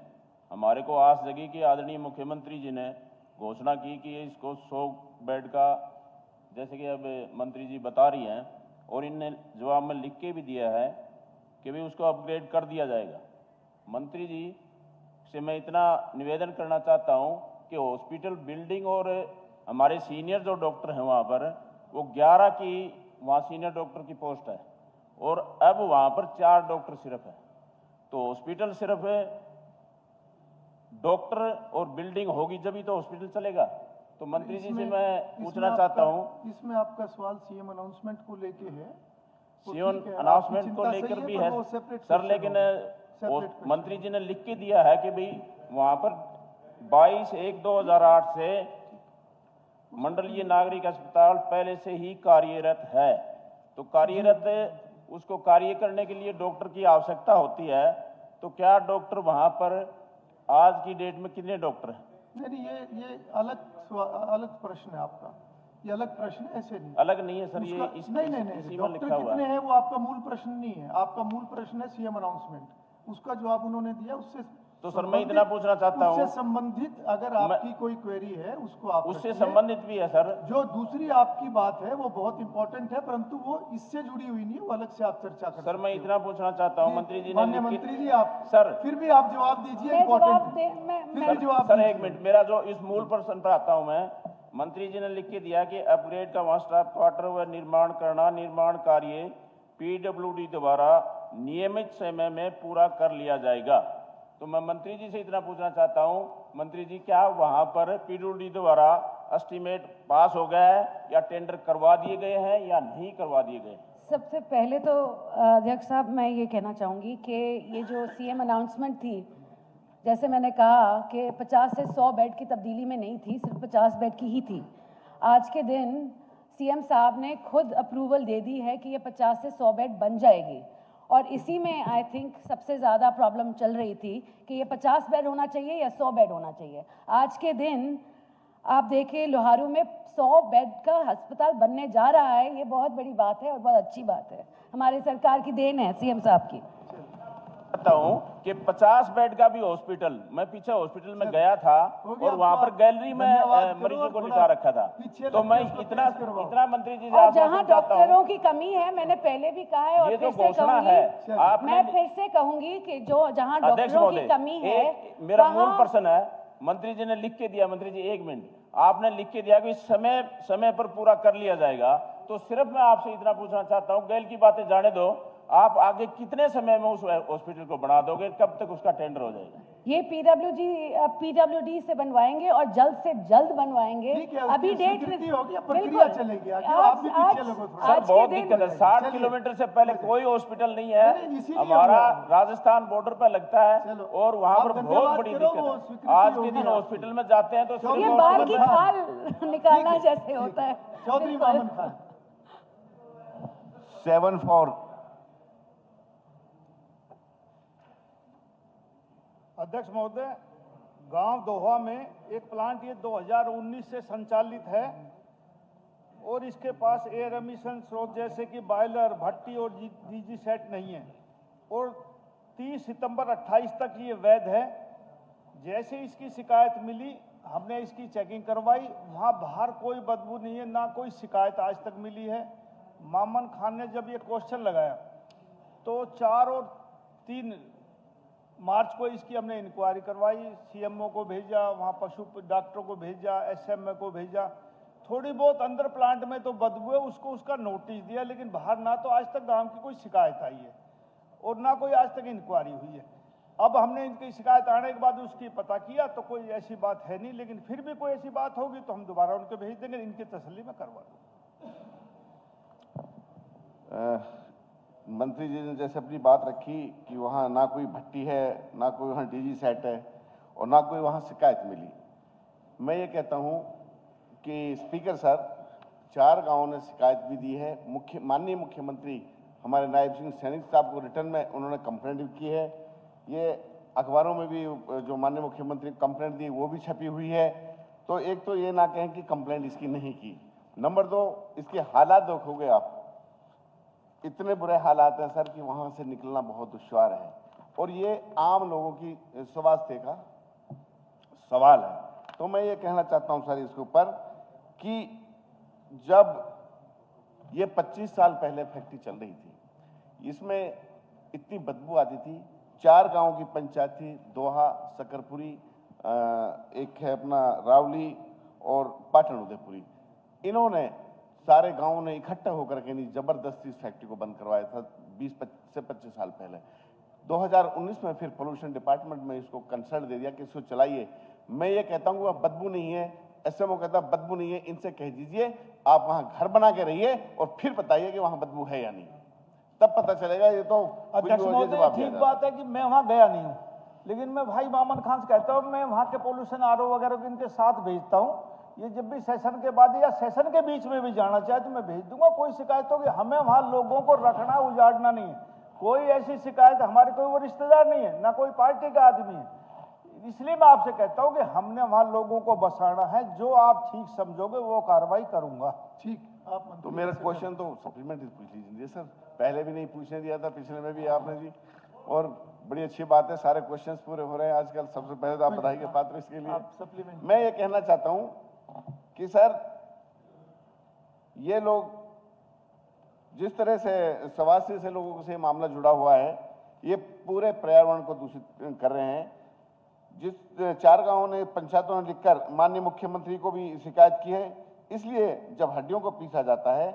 हमारे को आस जगी कि आदरणीय मुख्यमंत्री जी ने घोषणा की कि इसको 100 बेड का, जैसे कि अब मंत्री जी बता रही हैं, और इनने जवाब में लिख के भी दिया है कि भी उसको अपग्रेड कर दिया जाएगा। मंत्री जी से मैं इतना निवेदन करना चाहता हूं कि हॉस्पिटल बिल्डिंग और हमारे सीनियर जो डॉक्टर हैं वहाँ पर, वो 11 की वहाँ सीनियर डॉक्टर की पोस्ट है और अब वहाँ पर 4 डॉक्टर सिर्फ है। तो हॉस्पिटल सिर्फ डॉक्टर और बिल्डिंग होगी जब तो हॉस्पिटल चलेगा। तो मंत्री जी से मैं पूछना चाहता हूँ, इसमें आपका सवाल सीएम अनाउंसमेंट को लेके है। सीएम अनाउंसमेंट को लेकर भी है सर, लेकिन मंत्री जी ने लिख के दिया है कि भाई वहाँ पर 22/1/2008 से मंडलीय नागरिक अस्पताल पहले से ही कार्यरत है। तो कार्यरत उसको कार्य करने के लिए डॉक्टर की आवश्यकता होती है। तो क्या डॉक्टर वहाँ पर आज की डेट में कितने डॉक्टर हैं? नहीं, ये अलग प्रश्न है आपका, ये अलग प्रश्न है, ऐसे नहीं अलग नहीं है सर, ये नहीं डॉक्टर कितने हैं वो आपका मूल प्रश्न नहीं है। आपका मूल प्रश्न है सीएम अनाउंसमेंट, उसका जवाब उन्होंने दिया। उससे तो सर मैं इतना पूछना चाहता हूँ, उससे संबंधित अगर आपकी कोई क्वेरी है उसको आप उससे संबंधित भी है सर। जो दूसरी आपकी बात है वो बहुत इंपॉर्टेंट है, परंतु वो इससे जुड़ी हुई नहीं है, वो अलग से आप चर्चा कर। सर मैं इतना पूछना चाहता हूँ, मंत्री जी ने, मंत्री जी आप सर फिर भी आप जवाब दीजिए, इम्पोर्टेंट सर। एक मिनट, मेरा जो इस मूल प्रश्न पर आता हूँ मैं, मंत्री जी ने लिख के दिया कि अपग्रेड का वहाँ स्टाफ क्वार्टर व निर्माण करना, निर्माण कार्य पीडब्ल्यूडी द्वारा नियमित समय में पूरा कर लिया जाएगा। तो मैं मंत्री जी से इतना पूछना चाहता हूं, मंत्री जी क्या वहां पर पीडब्ल्यूडी द्वारा एस्टीमेट पास हो गया है या टेंडर करवा दिए गए हैं या नहीं करवा दिए गए? सबसे पहले तो अध्यक्ष साहब मैं ये कहना चाहूँगी कि ये जो सीएम अनाउंसमेंट थी, जैसे मैंने कहा कि 50 से 100 बेड की तब्दीली में नहीं थी, सिर्फ 50 बेड की ही थी। आज के दिन सीएम साहब ने खुद अप्रूवल दे दी है कि ये 50 से 100 बेड बन जाएगी। और इसी में आई थिंक सबसे ज़्यादा प्रॉब्लम चल रही थी कि ये 50 बेड होना चाहिए या 100 बेड होना चाहिए। आज के दिन आप देखिए लोहारू में 100 बेड का अस्पताल बनने जा रहा है, ये बहुत बड़ी बात है और बहुत अच्छी बात है, हमारी सरकार की देन है, सीएम साहब की। कहता हूँ कि 50 बेड का भी हॉस्पिटल, मैं पीछे हॉस्पिटल में गया था और वहाँ पर गैलरी में मरीजों को लिटा रखा था। तो मैं इतना मंत्री जी से जहाँ डॉक्टरों की कमी है, मैंने पहले भी कहा है और फिर से कहूंगी, मैं फिर से कहूंगी कि जो जहाँ डॉक्टरों की कमी है, मेरा मूल प्रश्न है, मंत्री जी ने लिख के दिया, मंत्री जी एक मिनट, आपने लिख के दिया कि समय समय पर पूरा कर लिया जाएगा, तो सिर्फ मैं आपसे इतना पूछना चाहता हूं, गैल की बातें जाने दो, आप आगे कितने समय में उस हॉस्पिटल को बना दोगे, कब तक उसका टेंडर हो जाएगा? ये पीडब्ल्यूडी से बनवाएंगे और जल्द से जल्द बनवाएंगे। अभी डेट होगी, प्रक्रिया चलेगी। आप भी पीछे लगो थोड़ा। सर बहुत दिक्कत है, 60 किलोमीटर से पहले कोई हॉस्पिटल नहीं है, हमारा राजस्थान बॉर्डर पर लगता है और वहां पर बहुत बड़ी दिक्कत है। आज के दिन हॉस्पिटल में जाते हैं तो ये बाल की खाल निकालना जैसे होता है। चौधरी मामन खान 7 फॉर। अध्यक्ष महोदय, गांव दोहा में एक प्लांट ये 2019 से संचालित है और इसके पास एयर एमिशन स्रोत जैसे कि बॉयलर, भट्टी और डीजी सेट नहीं है और 30 सितंबर 28 तक ये वैध है। जैसे इसकी शिकायत मिली, हमने इसकी चेकिंग करवाई, वहाँ बाहर कोई बदबू नहीं है, ना कोई शिकायत आज तक मिली है। मामन खान ने जब ये क्वेश्चन लगाया तो 4 और 3 मार्च को इसकी हमने इंक्वायरी करवाई, सीएमओ को भेजा, वहाँ पशु डॉक्टरों को भेजा, एसएमओ को भेजा। थोड़ी बहुत अंदर प्लांट में तो बदबू है, उसको उसका नोटिस दिया, लेकिन बाहर ना तो आज तक गांव की कोई शिकायत आई है और ना कोई आज तक इंक्वायरी हुई है। अब हमने इनकी शिकायत आने के बाद उसकी पता किया तो कोई ऐसी बात है नहीं, लेकिन फिर भी कोई ऐसी बात होगी तो हम दोबारा उनको भेज देंगे, इनकी तसल्ली में करवा दूँ। मंत्री जी ने जैसे अपनी बात रखी कि वहाँ ना कोई भट्टी है, ना कोई वहाँ डीजी सेट है और ना कोई वहाँ शिकायत मिली। मैं ये कहता हूँ कि स्पीकर सर, 4 गांवों ने शिकायत भी दी है। माननीय मुख्यमंत्री हमारे नायब सिंह सैनी साहब को रिटर्न में उन्होंने कंप्लेंट भी की है। ये अखबारों में भी जो माननीय मुख्यमंत्री कंप्लेंट दी वो भी छपी हुई है। तो एक तो ये ना कहें कि कंप्लेंट इसकी नहीं की। नंबर 2, इसके हालात देखोगे आप, इतने बुरे हालात हैं सर कि वहाँ से निकलना बहुत दुश्वार है और ये आम लोगों की स्वास्थ्य का सवाल है। तो मैं ये कहना चाहता हूँ सर इसके ऊपर कि जब ये 25 साल पहले फैक्ट्री चल रही थी, इसमें इतनी बदबू आती थी। 4 गांवों की पंचायत थी, दोहा, सकरपुरी, एक है अपना रावली और पाटन उदयपुरी। इन्होंने सारे गांवों ने इकट्ठा होकर के नहीं जबरदस्ती इस फैक्ट्री को बंद करवाया था 20 से 25 साल पहले। 2019 में फिर पोल्यूशन डिपार्टमेंट में इसको कंसल्ट दे दिया कि इसको चलाइए। मैं ये कहता हूँ वह बदबू नहीं है, एसएमओ कहता बदबू नहीं है, इनसे कह दीजिए आप वहां घर बना के रहिए और फिर बताइए कि वहां बदबू है या नहीं, तब पता चलेगा। ये तो अध्यक्ष महोदय ठीक बात है कि मैं वहां गया नहीं हूँ, लेकिन मैं भाई मामन खान से कहता हूँ मैं वहां के पोल्यूशन आरओ वगैरह को इनके साथ भेजता हूँ। ये जब भी सेशन के बाद या सेशन के बीच में भी जाना चाहे तो मैं भेज दूंगा। कोई शिकायत होगी, हमें वहां लोगों को रखना उजाड़ना नहीं है। कोई ऐसी शिकायत, हमारे कोई वो रिश्तेदार नहीं है, ना कोई पार्टी का आदमी है। इसलिए मैं आपसे कहता हूं कि हमने वहां लोगों को बसाना है। जो आप ठीक समझोगे वो कार्रवाई करूंगा। ठीक, आप तो मेरा क्वेश्चन तो सप्लीमेंट्री पूछ लीजिए सर, पहले भी नहीं पूछने दिया था, पिछले में भी आपने जी। और बड़ी अच्छी बात है, सारे क्वेश्चंस पूरे हो रहे हैं आजकल। सबसे पहले तो आप बधाई के पात्र इसके लिए। मैं ये कहना चाहता हूं कि सर ये लोग जिस तरह से सवासी से लोगों से मामला जुड़ा हुआ है, ये पूरे पर्यावरण को दूषित कर रहे हैं। जिस 4 गांवों ने पंचायतों ने लिखकर माननीय मुख्यमंत्री को भी शिकायत की है। इसलिए जब हड्डियों को पीसा जाता है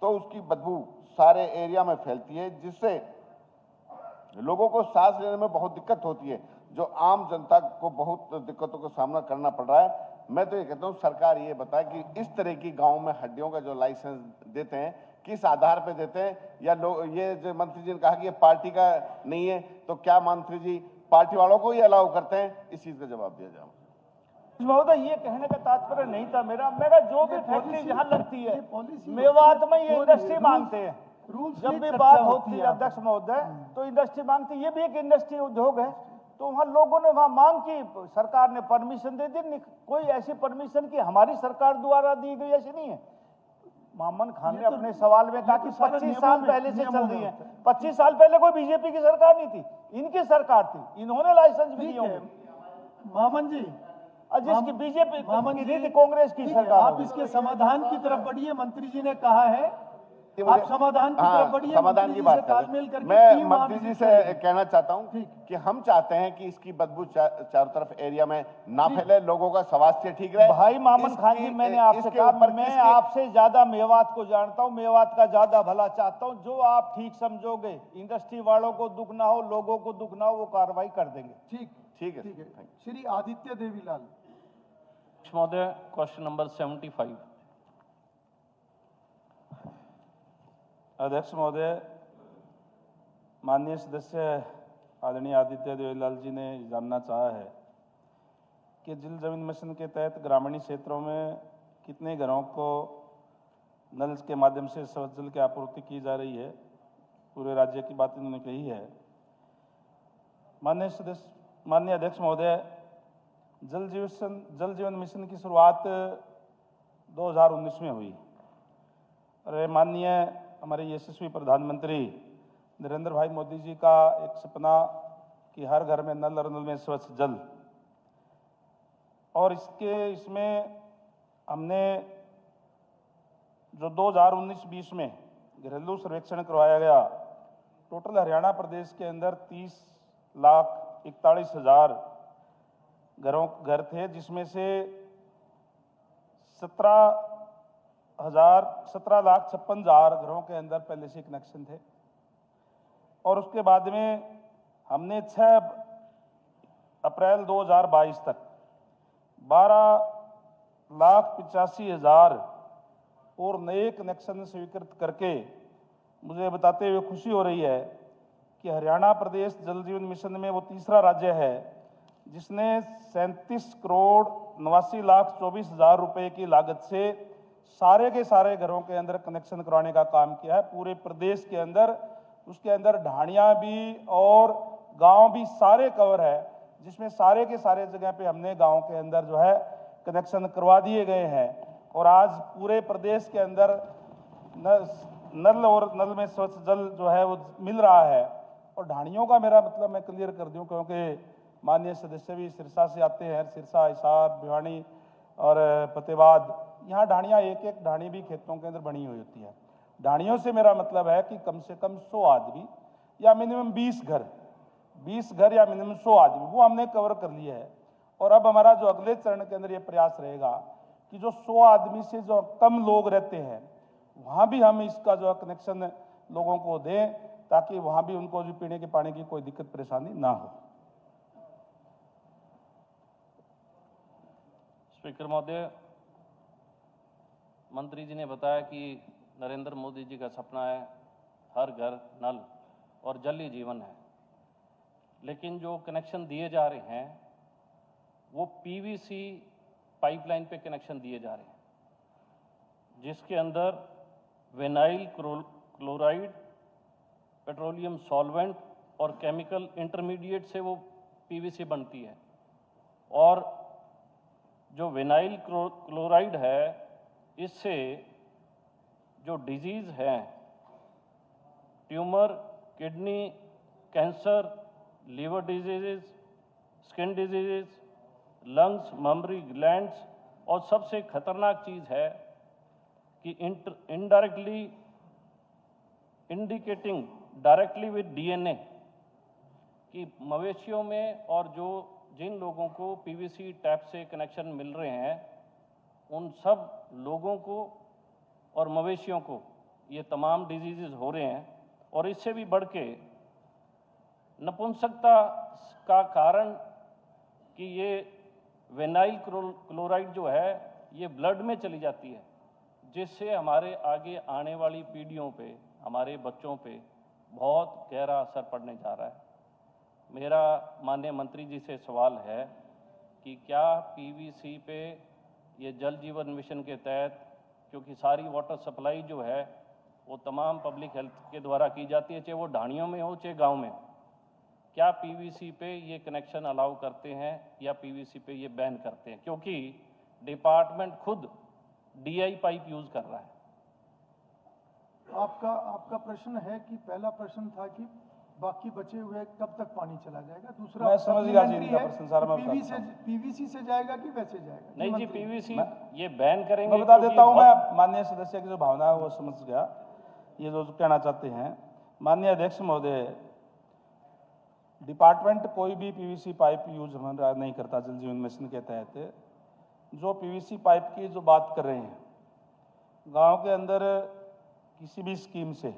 तो उसकी बदबू सारे एरिया में फैलती है, जिससे लोगों को सांस लेने में बहुत दिक्कत होती है, जो आम जनता को बहुत दिक्कतों का सामना करना पड़ रहा है। मैं तो ये कहता हूँ सरकार ये बताए कि इस तरह की गाँव में हड्डियों का जो लाइसेंस देते हैं किस आधार पे देते हैं, या लोग ये जो मंत्री जी ने कहा कि ये पार्टी का नहीं है, तो क्या मंत्री जी पार्टी वालों को ही अलाउ करते हैं? इस चीज का जवाब दिया जाए। महोदय ये कहने का तात्पर्य नहीं था मेरा। मैं जो भी फैक्ट्री जहाँ लगती है मेवात में ये इंडस्ट्री मांगते हैं। जब भी बात होती है अध्यक्ष महोदय तो इंडस्ट्री मांगती है। ये भी एक इंडस्ट्री उद्योग है, तो वहाँ लोगों ने वहाँ मांग की, सरकार ने परमिशन दे दी। कोई ऐसी परमिशन की हमारी सरकार द्वारा दी गई ऐसी नहीं है। मामन खान ने अपने सवाल में कहा कि 25 साल पहले से चल रही है। 25 साल पहले कोई बीजेपी की सरकार नहीं थी, इनकी सरकार थी, इन्होंने लाइसेंस भी दिए होंगे। मामन जी, जिसकी बीजेपी कांग्रेस की सरकार। आप इसके समाधान की तरफ बढ़िए। मंत्री जी ने कहा है आप समाधान की तरफ बढ़िए, समाधान की मंत्री जी बात से तालमेल करें। करके मैं टीम मंत्री आप जी विजिट से करेंगे। कहना चाहता हूं कि हम चाहते हैं कि इसकी बदबू चारों तरफ एरिया में ना फैले, लोगों का स्वास्थ्य ठीक रहे। भाई मामन खान जी, मैंने आपसे कहा, मैं आपसे ज्यादा मेवात को जानता हूं, मेवात का ज्यादा भला चाहता हूं। जो आप ठीक समझोगे, इंडस्ट्री वालों को दुख ना हो, लोगों को दुख ना हो, वो कार्रवाई कर देंगे। ठीक है। श्री आदित्य देवीलाल। महोदय, क्वेश्चन नंबर 75। अध्यक्ष महोदय, माननीय सदस्य आदरणीय आदित्य देवीलाल जी ने जानना चाहा है कि जल जीवन मिशन के तहत ग्रामीण क्षेत्रों में कितने घरों को नल के माध्यम से स्वच्छ जल की आपूर्ति की जा रही है। पूरे राज्य की बात इन्होंने कही है। माननीय अध्यक्ष महोदय, जल जीवन मिशन की शुरुआत 2019 में हुई और माननीय हमारे यशस्वी प्रधानमंत्री नरेंद्र भाई मोदी जी का एक सपना कि हर घर में नल और नल में स्वच्छ जल, और इसमें हमने जो 2019-20 में घरेलू सर्वेक्षण करवाया गया, टोटल हरियाणा प्रदेश के अंदर 30,41,000 घर थे, जिसमें से 17,56,000 घरों के अंदर पहले से कनेक्शन थे। और उसके बाद में हमने 6 अप्रैल 2022 तक 12,85,000 और नए कनेक्शन स्वीकृत करके मुझे बताते हुए खुशी हो रही है कि हरियाणा प्रदेश जल जीवन मिशन में वो तीसरा राज्य है जिसने 37,89,24,000 रुपए की लागत से सारे के सारे घरों के अंदर कनेक्शन करवाने का काम किया है पूरे प्रदेश के अंदर। उसके अंदर ढाणियां भी और गांव भी सारे कवर है, जिसमें सारे के सारे जगह पे हमने गांव के अंदर जो है कनेक्शन करवा दिए गए हैं। और आज पूरे प्रदेश के अंदर नल और नल में स्वच्छ जल जो है वो मिल रहा है। और ढाणियों का मेरा मतलब मैं क्लियर कर दूं, क्योंकि माननीय सदस्य भी सिरसा से आते हैं, सिरसा, हिसार, भिवानी और फतेहाबाद, यहाँ ढाणियाँ एक एक ढाणी भी खेतों के अंदर बनी हुई होती है। ढाणियों से मेरा मतलब है कि कम से कम 100 आदमी या मिनिमम 20 घर या मिनिमम 100 आदमी, वो हमने कवर कर लिया है। और अब हमारा जो अगले चरण के अंदर ये प्रयास रहेगा कि जो 100 आदमी से जो कम लोग रहते हैं वहाँ भी हम इसका जो कनेक्शन लोगों को दें, ताकि वहाँ भी उनको जो पीने के पानी की कोई दिक्कत परेशानी ना हो। स्पीकर महोदय, मंत्री जी ने बताया कि नरेंद्र मोदी जी का सपना है हर घर नल और जल ही जीवन है, लेकिन जो कनेक्शन दिए जा रहे हैं वो पीवीसी पाइपलाइन पे कनेक्शन दिए जा रहे हैं, जिसके अंदर विनाइल क्लोराइड, पेट्रोलियम सॉल्वेंट और केमिकल इंटरमीडिएट से वो पीवीसी बनती है। और जो विनाइल क्लोराइड है, इससे जो डिजीज़ हैं, tumour, kidney cancer, liver diseases, skin diseases, lungs, mammary glands, और सबसे खतरनाक चीज़ है कि indirectly indicating directly with DNA कि मवेशियों में और जिन लोगों को पीवीसी टैप से कनेक्शन मिल रहे हैं उन सब लोगों को और मवेशियों को ये तमाम डिजीज़ हो रहे हैं। और इससे भी बढ़ के नपुंसकता का कारण कि ये विनाइल क्लोराइड जो है ये ब्लड में चली जाती है, जिससे हमारे आगे आने वाली पीढ़ियों पे, हमारे बच्चों पे बहुत गहरा असर पड़ने जा रहा है। मेरा माननीय मंत्री जी से सवाल है कि क्या पीवीसी पे ये जल जीवन मिशन के तहत, क्योंकि सारी वाटर सप्लाई जो है वो तमाम पब्लिक हेल्थ के द्वारा की जाती है, चाहे वो ढाणियों में हो चाहे गांव में हो, क्या पीवीसी पे ये कनेक्शन अलाउ करते हैं या पीवीसी पे ये बैन करते हैं? क्योंकि डिपार्टमेंट खुद डीआई पाइप यूज कर रहा है। आपका प्रश्न है कि पहला प्रश्न था कि बाकी बचे हुए कब तक पानी चला जाएगा, दूसरा मैं समझ गया जी इनका प्रश्न सारा। मैं पीवीसी से जाएगा कि वैसे जाएगा? नहीं जी, पीवीसी ये बैन करेंगे। मैं बता देता हूं, मैं माननीय सदस्य की जो भावना है वो समझ गया। ये जो कहना चाहते हैं। माननीय अध्यक्ष महोदय, डिपार्टमेंट कोई भी पीवीसी पाइप यूज हमारा नहीं करता जल जीवन मिशन के तहत। जो पीवीसी पाइप की जो बात कर रहे हैं, गांव के अंदर किसी भी स्कीम से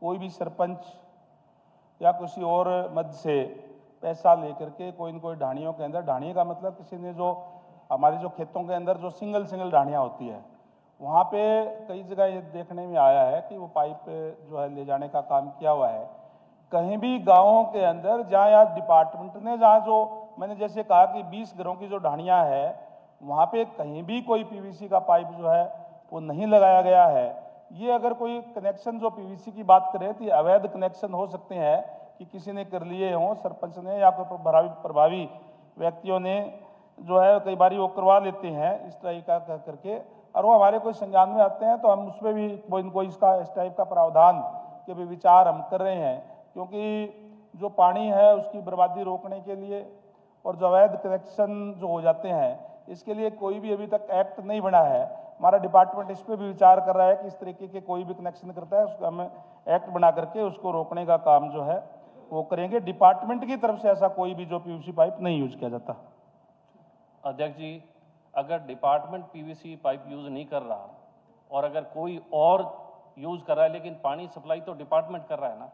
कोई भी सरपंच या किसी और मद से पैसा लेकर के कोई न कोई ढाणियों के अंदर, ढाणी का मतलब किसी ने जो हमारे जो खेतों के अंदर जो सिंगल ढाणियाँ होती है, वहाँ पे कई जगह ये देखने में आया है कि वो पाइप जो है ले जाने का काम किया हुआ है। कहीं भी गाँवों के अंदर जहाँ या डिपार्टमेंट ने जहाँ जो मैंने जैसे कहा कि 20 घरों की जो ढाणियाँ है, वहाँ पे कहीं भी कोई पीवीसी का पाइप जो है वो नहीं लगाया गया है। ये अगर कोई कनेक्शन जो पीवीसी की बात करें तो अवैध कनेक्शन हो सकते हैं कि किसी ने कर लिए हों, सरपंच ने या कोई प्रभावी व्यक्तियों ने जो है कई बार वो करवा लेते हैं इस तरह का करके, और वो हमारे कोई संज्ञान में आते हैं तो हम उस पर भी कोई इसका इस टाइप का प्रावधान के भी विचार हम कर रहे हैं। क्योंकि जो पानी है उसकी बर्बादी रोकने के लिए और जो अवैध कनेक्शन जो हो जाते हैं, इसके लिए कोई भी अभी तक एक्ट नहीं बना है। हमारा डिपार्टमेंट इस पर भी विचार कर रहा है कि इस तरीके के कोई भी कनेक्शन करता है उसको हम एक्ट बना करके उसको रोकने का काम जो है वो करेंगे। डिपार्टमेंट की तरफ से ऐसा कोई भी जो पीवीसी पाइप नहीं यूज किया जाता। अध्यक्ष जी, अगर डिपार्टमेंट पीवीसी पाइप यूज नहीं कर रहा और अगर कोई और यूज कर रहा है, लेकिन पानी सप्लाई तो डिपार्टमेंट कर रहा है ना,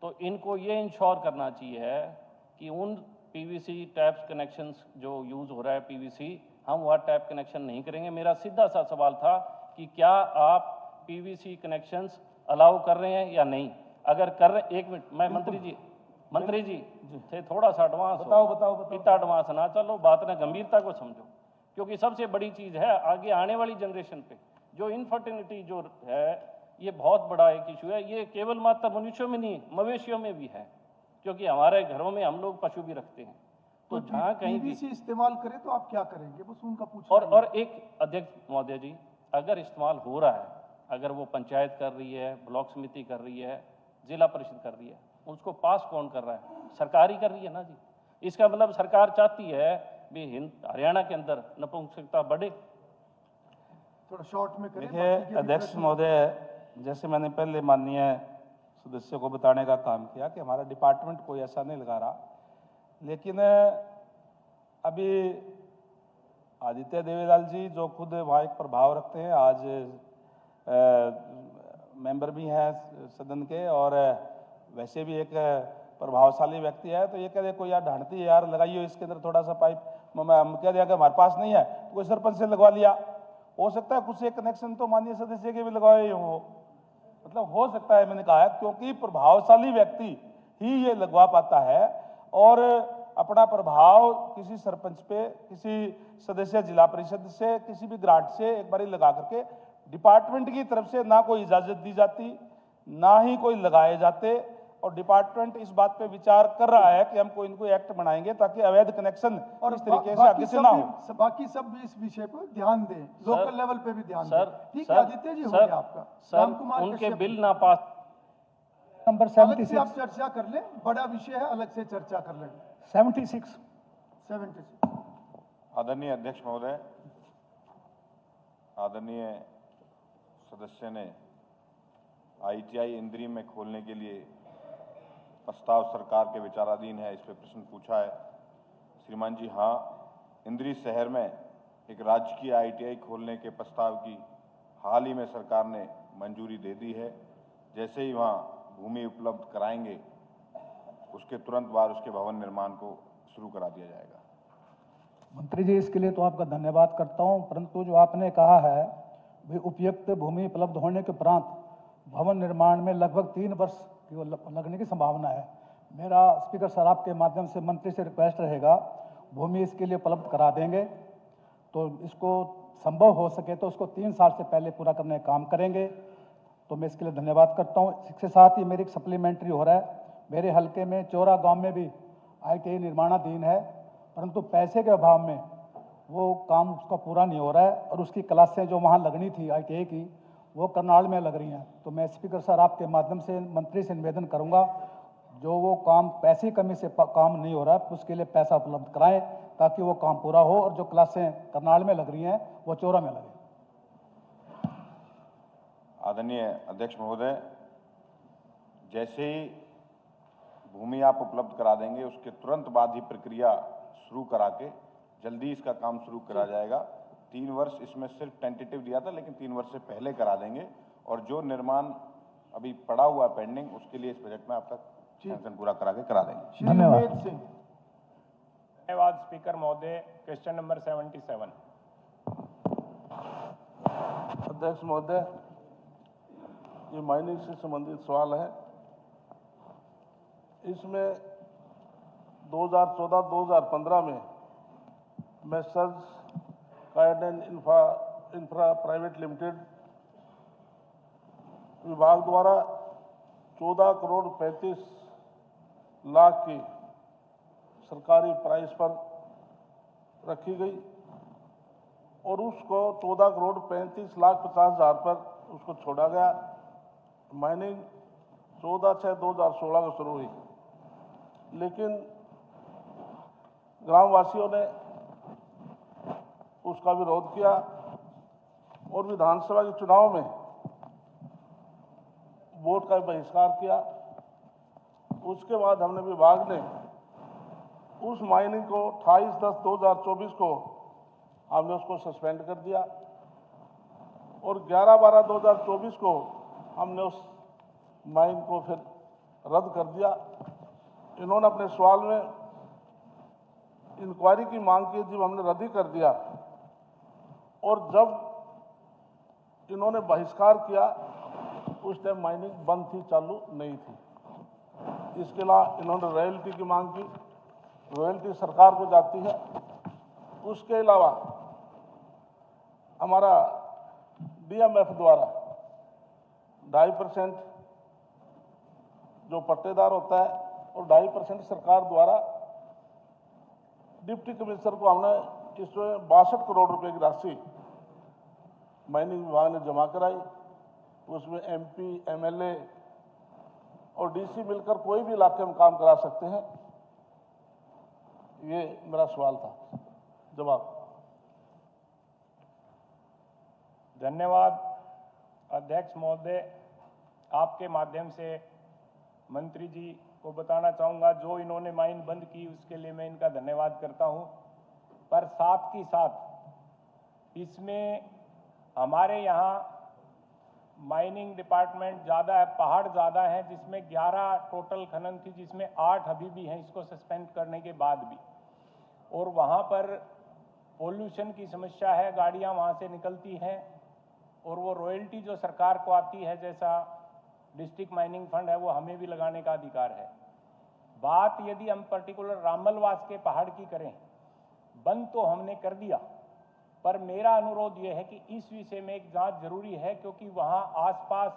तो इनको ये इंश्योर करना चाहिए कि उन पीवीसी टैप्स कनेक्शंस जो यूज हो रहा है पीवीसी, हम वह टैप कनेक्शन नहीं करेंगे। मेरा सीधा सा सवाल था कि क्या आप पीवीसी कनेक्शंस अलाउ कर रहे हैं या नहीं? अगर कर रहे, एक मिनट, मैं मंत्री जी थे थोड़ा सा एडवांस बताओ। इतना एडवांस ना चलो, बात ना गंभीरता को समझो, क्योंकि सबसे बड़ी चीज है आगे आने वाली जनरेशन पे जो इनफर्टिलिटी जो है, ये बहुत बड़ा एक इशू है। ये केवल मात्र मनुष्यों में नहीं, मवेशियों में भी है, क्योंकि हमारे घरों में हम लोग पशु भी रखते हैं। तो जहाँ कहीं भी इस्तेमाल करें तो आप क्या करेंगे, बस उनका पूछना। और एक अध्यक्ष महोदय जी, अगर इस्तेमाल हो रहा है, अगर वो पंचायत कर रही है, ब्लॉक समिति कर रही है, जिला परिषद कर रही है, उसको पास कौन कर रहा है? सरकार ही कर रही है ना जी। इसका मतलब सरकार चाहती है भी हरियाणा के अंदर नपुंसकता बढ़े। थोड़ा शॉर्ट में करें। देखिए अध्यक्ष महोदय, जैसे मैंने पहले माननीय सदस्य को बताने का काम किया कि हमारा डिपार्टमेंट कोई ऐसा नहीं लगा रहा, लेकिन अभी आदित्य देवीलाल जी जो खुद वहाँ एक प्रभाव रखते हैं, आज मेंबर भी हैं सदन के और वैसे भी एक प्रभावशाली व्यक्ति है, तो ये कह दे कोई यार ढांढती है यार, लगाइए इसके अंदर थोड़ा सा पाइप, हम कह दिया कि हमारे पास नहीं है तो कोई सरपंच से लगवा लिया। हो सकता है कुछ एक कनेक्शन तो माननीय सदस्य के भी लगवाए हो, मतलब हो सकता है, मैंने कहा है, क्योंकि प्रभावशाली व्यक्ति ही ये लगवा पाता है और अपना प्रभाव किसी सरपंच पे, किसी सदस्य जिला परिषद से, किसी भी ग्रांट से एक बारी लगा करके, डिपार्टमेंट की तरफ से ना कोई इजाजत दी जाती, ना ही कोई लगाए जाते, और डिपार्टमेंट इस बात पे विचार कर रहा है कि हम कोई इनको एक्ट बनाएंगे ताकि अवैध कनेक्शन और इस तरीके से आगे से ना हो। बाकी सब भी इस विषय पर ध्यान दें, लोकल लेवल पे भी ध्यान दें। ठीक है आदित्य जी, हो गया आपका। सर, उनके बिल ना पास नंबर 76 आप चर्चा कर लें, बड़ा विषय है, अलग से चर्चा कर लेंगे। 76 आदरणीय अध्यक्ष महोदय, आदरणीय सदस्य ने ITI इंद्री में खोलने के लिए प्रस्ताव सरकार के विचाराधीन है, इस पर प्रश्न पूछा है। श्रीमान जी, हाँ, इंद्री शहर में एक राजकीय ITI खोलने के प्रस्ताव की हाल ही में सरकार ने मंजूरी दे दी है। जैसे ही वहाँ भूमि उपलब्ध कराएंगे, उसके तुरंत बाद उसके भवन निर्माण को शुरू करा दिया जाएगा। मंत्री जी, इसके लिए तो आपका धन्यवाद करता हूं, परंतु जो आपने कहा है भी उपयुक्त भूमि उपलब्ध होने के उपरांत भवन निर्माण में लगभग 3 वर्ष की लगने की संभावना है। मेरा स्पीकर साहब आपके माध्यम से मंत्री से रिक्वेस्ट रहेगा, भूमि इसके लिए उपलब्ध करा देंगे तो इसको संभव हो सके तो उसको 3 साल से पहले पूरा करने का काम करेंगे, तो मैं इसके लिए धन्यवाद करता हूँ। इसके साथ ही मेरी एक सप्लीमेंट्री हो रहा है, मेरे हल्के में चौरा गाँव में भी ITI निर्माणाधीन है, परंतु पैसे के अभाव में वो काम उसका पूरा नहीं हो रहा है और उसकी क्लासें जो वहाँ लगनी थी ITI की, वो करनाल में लग रही हैं। तो मैं स्पीकर सर आपके माध्यम से मंत्री से निवेदन करूंगा, जो वो काम पैसे कमी से काम नहीं हो रहा है उसके लिए पैसा उपलब्ध कराएं ताकि वो काम पूरा हो और जो क्लासें करनाल में लग रही हैं वो चौरा में लगे। आदरणीय अध्यक्ष महोदय, जैसे ही भूमि आप उपलब्ध करा देंगे उसके तुरंत बाद ही प्रक्रिया शुरू करा के जल्दी इसका काम शुरू करा जाएगा। 3 वर्ष इसमें सिर्फ टेंटेटिव दिया था, लेकिन 3 वर्ष से पहले करा देंगे। और जो निर्माण अभी पड़ा हुआ पेंडिंग, उसके लिए इस बजट में आपका सैंक्शन पूरा करा के करा देंगे। धन्यवाद। धन्यवाद स्पीकर महोदय। Question number 77। अध्यक्ष महोदय, ये माइनिंग से संबंधित सवाल है। इसमें 2014-2015 में मेसर्स कायडेन इंफ्रा प्राइवेट लिमिटेड विभाग द्वारा 14 करोड़ 35 लाख की सरकारी प्राइस पर रखी गई और उसको 14 करोड़ 35 लाख 50 हजार पर उसको छोड़ा गया। माइनिंग 14/6/2016 को शुरू हुई, लेकिन ग्रामवासियों ने उसका विरोध किया और विधानसभा के चुनाव में वोट का बहिष्कार किया। उसके बाद हमने विभाग ने उस माइनिंग को 28/10/2024 को हमने उसको सस्पेंड कर दिया और 11/12/2024 को हमने उस माइन को फिर रद्द कर दिया। इन्होंने अपने सवाल में इंक्वायरी की मांग की, जब हमने रद्द ही कर दिया और जब इन्होंने बहिष्कार किया उस टाइम माइनिंग बंद थी, चालू नहीं थी। इसके अलावा इन्होंने रॉयल्टी की मांग की, रॉयल्टी सरकार को जाती है। उसके अलावा हमारा डीएमएफ द्वारा 2.5% जो पट्टेदार होता है और 2.5% सरकार द्वारा डिप्टी कमिश्नर को हमने इसमें 62 करोड़ रुपए की राशि माइनिंग विभाग ने जमा कराई। उसमें एमपी, एमएलए और डीसी मिलकर कोई भी इलाके में काम करा सकते हैं। ये मेरा सवाल था। जवाब। धन्यवाद अध्यक्ष महोदय। आपके माध्यम से मंत्री जी को बताना चाहूँगा, जो इन्होंने माइन बंद की उसके लिए मैं इनका धन्यवाद करता हूँ, पर साथ ही साथ इसमें हमारे यहाँ माइनिंग डिपार्टमेंट ज़्यादा है, पहाड़ ज़्यादा है, जिसमें 11 टोटल खनन थी, जिसमें 8 अभी भी हैं इसको सस्पेंड करने के बाद भी। और वहाँ पर पोल्यूशन की समस्या है, गाड़ियाँ वहाँ से निकलती हैं और वो रॉयल्टी जो सरकार को आती है, जैसा डिस्ट्रिक्ट माइनिंग फंड है, वो हमें भी लगाने का अधिकार है। बात यदि हम पर्टिकुलर रामलवास के पहाड़ की करें, बंद तो हमने कर दिया, पर मेरा अनुरोध ये है कि इस विषय में एक जांच जरूरी है, क्योंकि वहाँ आसपास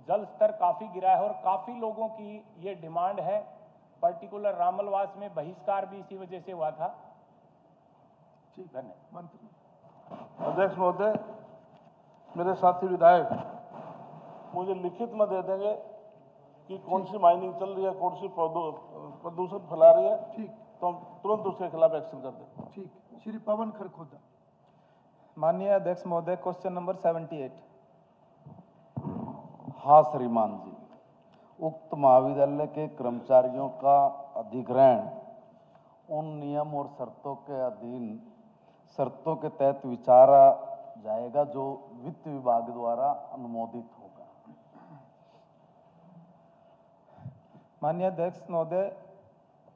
जल स्तर काफ़ी गिरा है और काफ़ी लोगों की ये डिमांड है। पर्टिकुलर रामलवास में बहिष्कार भी इसी वजह से हुआ था। धन्यवाद। अध्यक्ष महोदय, मेरे साथी विधायक मुझे लिखित में दे देंगे कि कौन सी माइनिंग चल रही है, कौन सी प्रदूषण फैला रही है, ठीक, तो हम तुरंत उसके खिलाफ एक्शन कर दें। ठीक। श्री पवन खरखोदा। माननीय अध्यक्ष महोदय, क्वेश्चन नंबर 78। हाँ श्रीमान जी, उक्त महाविद्यालय के कर्मचारियों का अधिग्रहण उन नियम और शर्तों के अधीन, शर्तों के तहत विचारा जाएगा जो वित्त विभाग द्वारा अनुमोदित होगा। माननीय अध्यक्ष महोदय,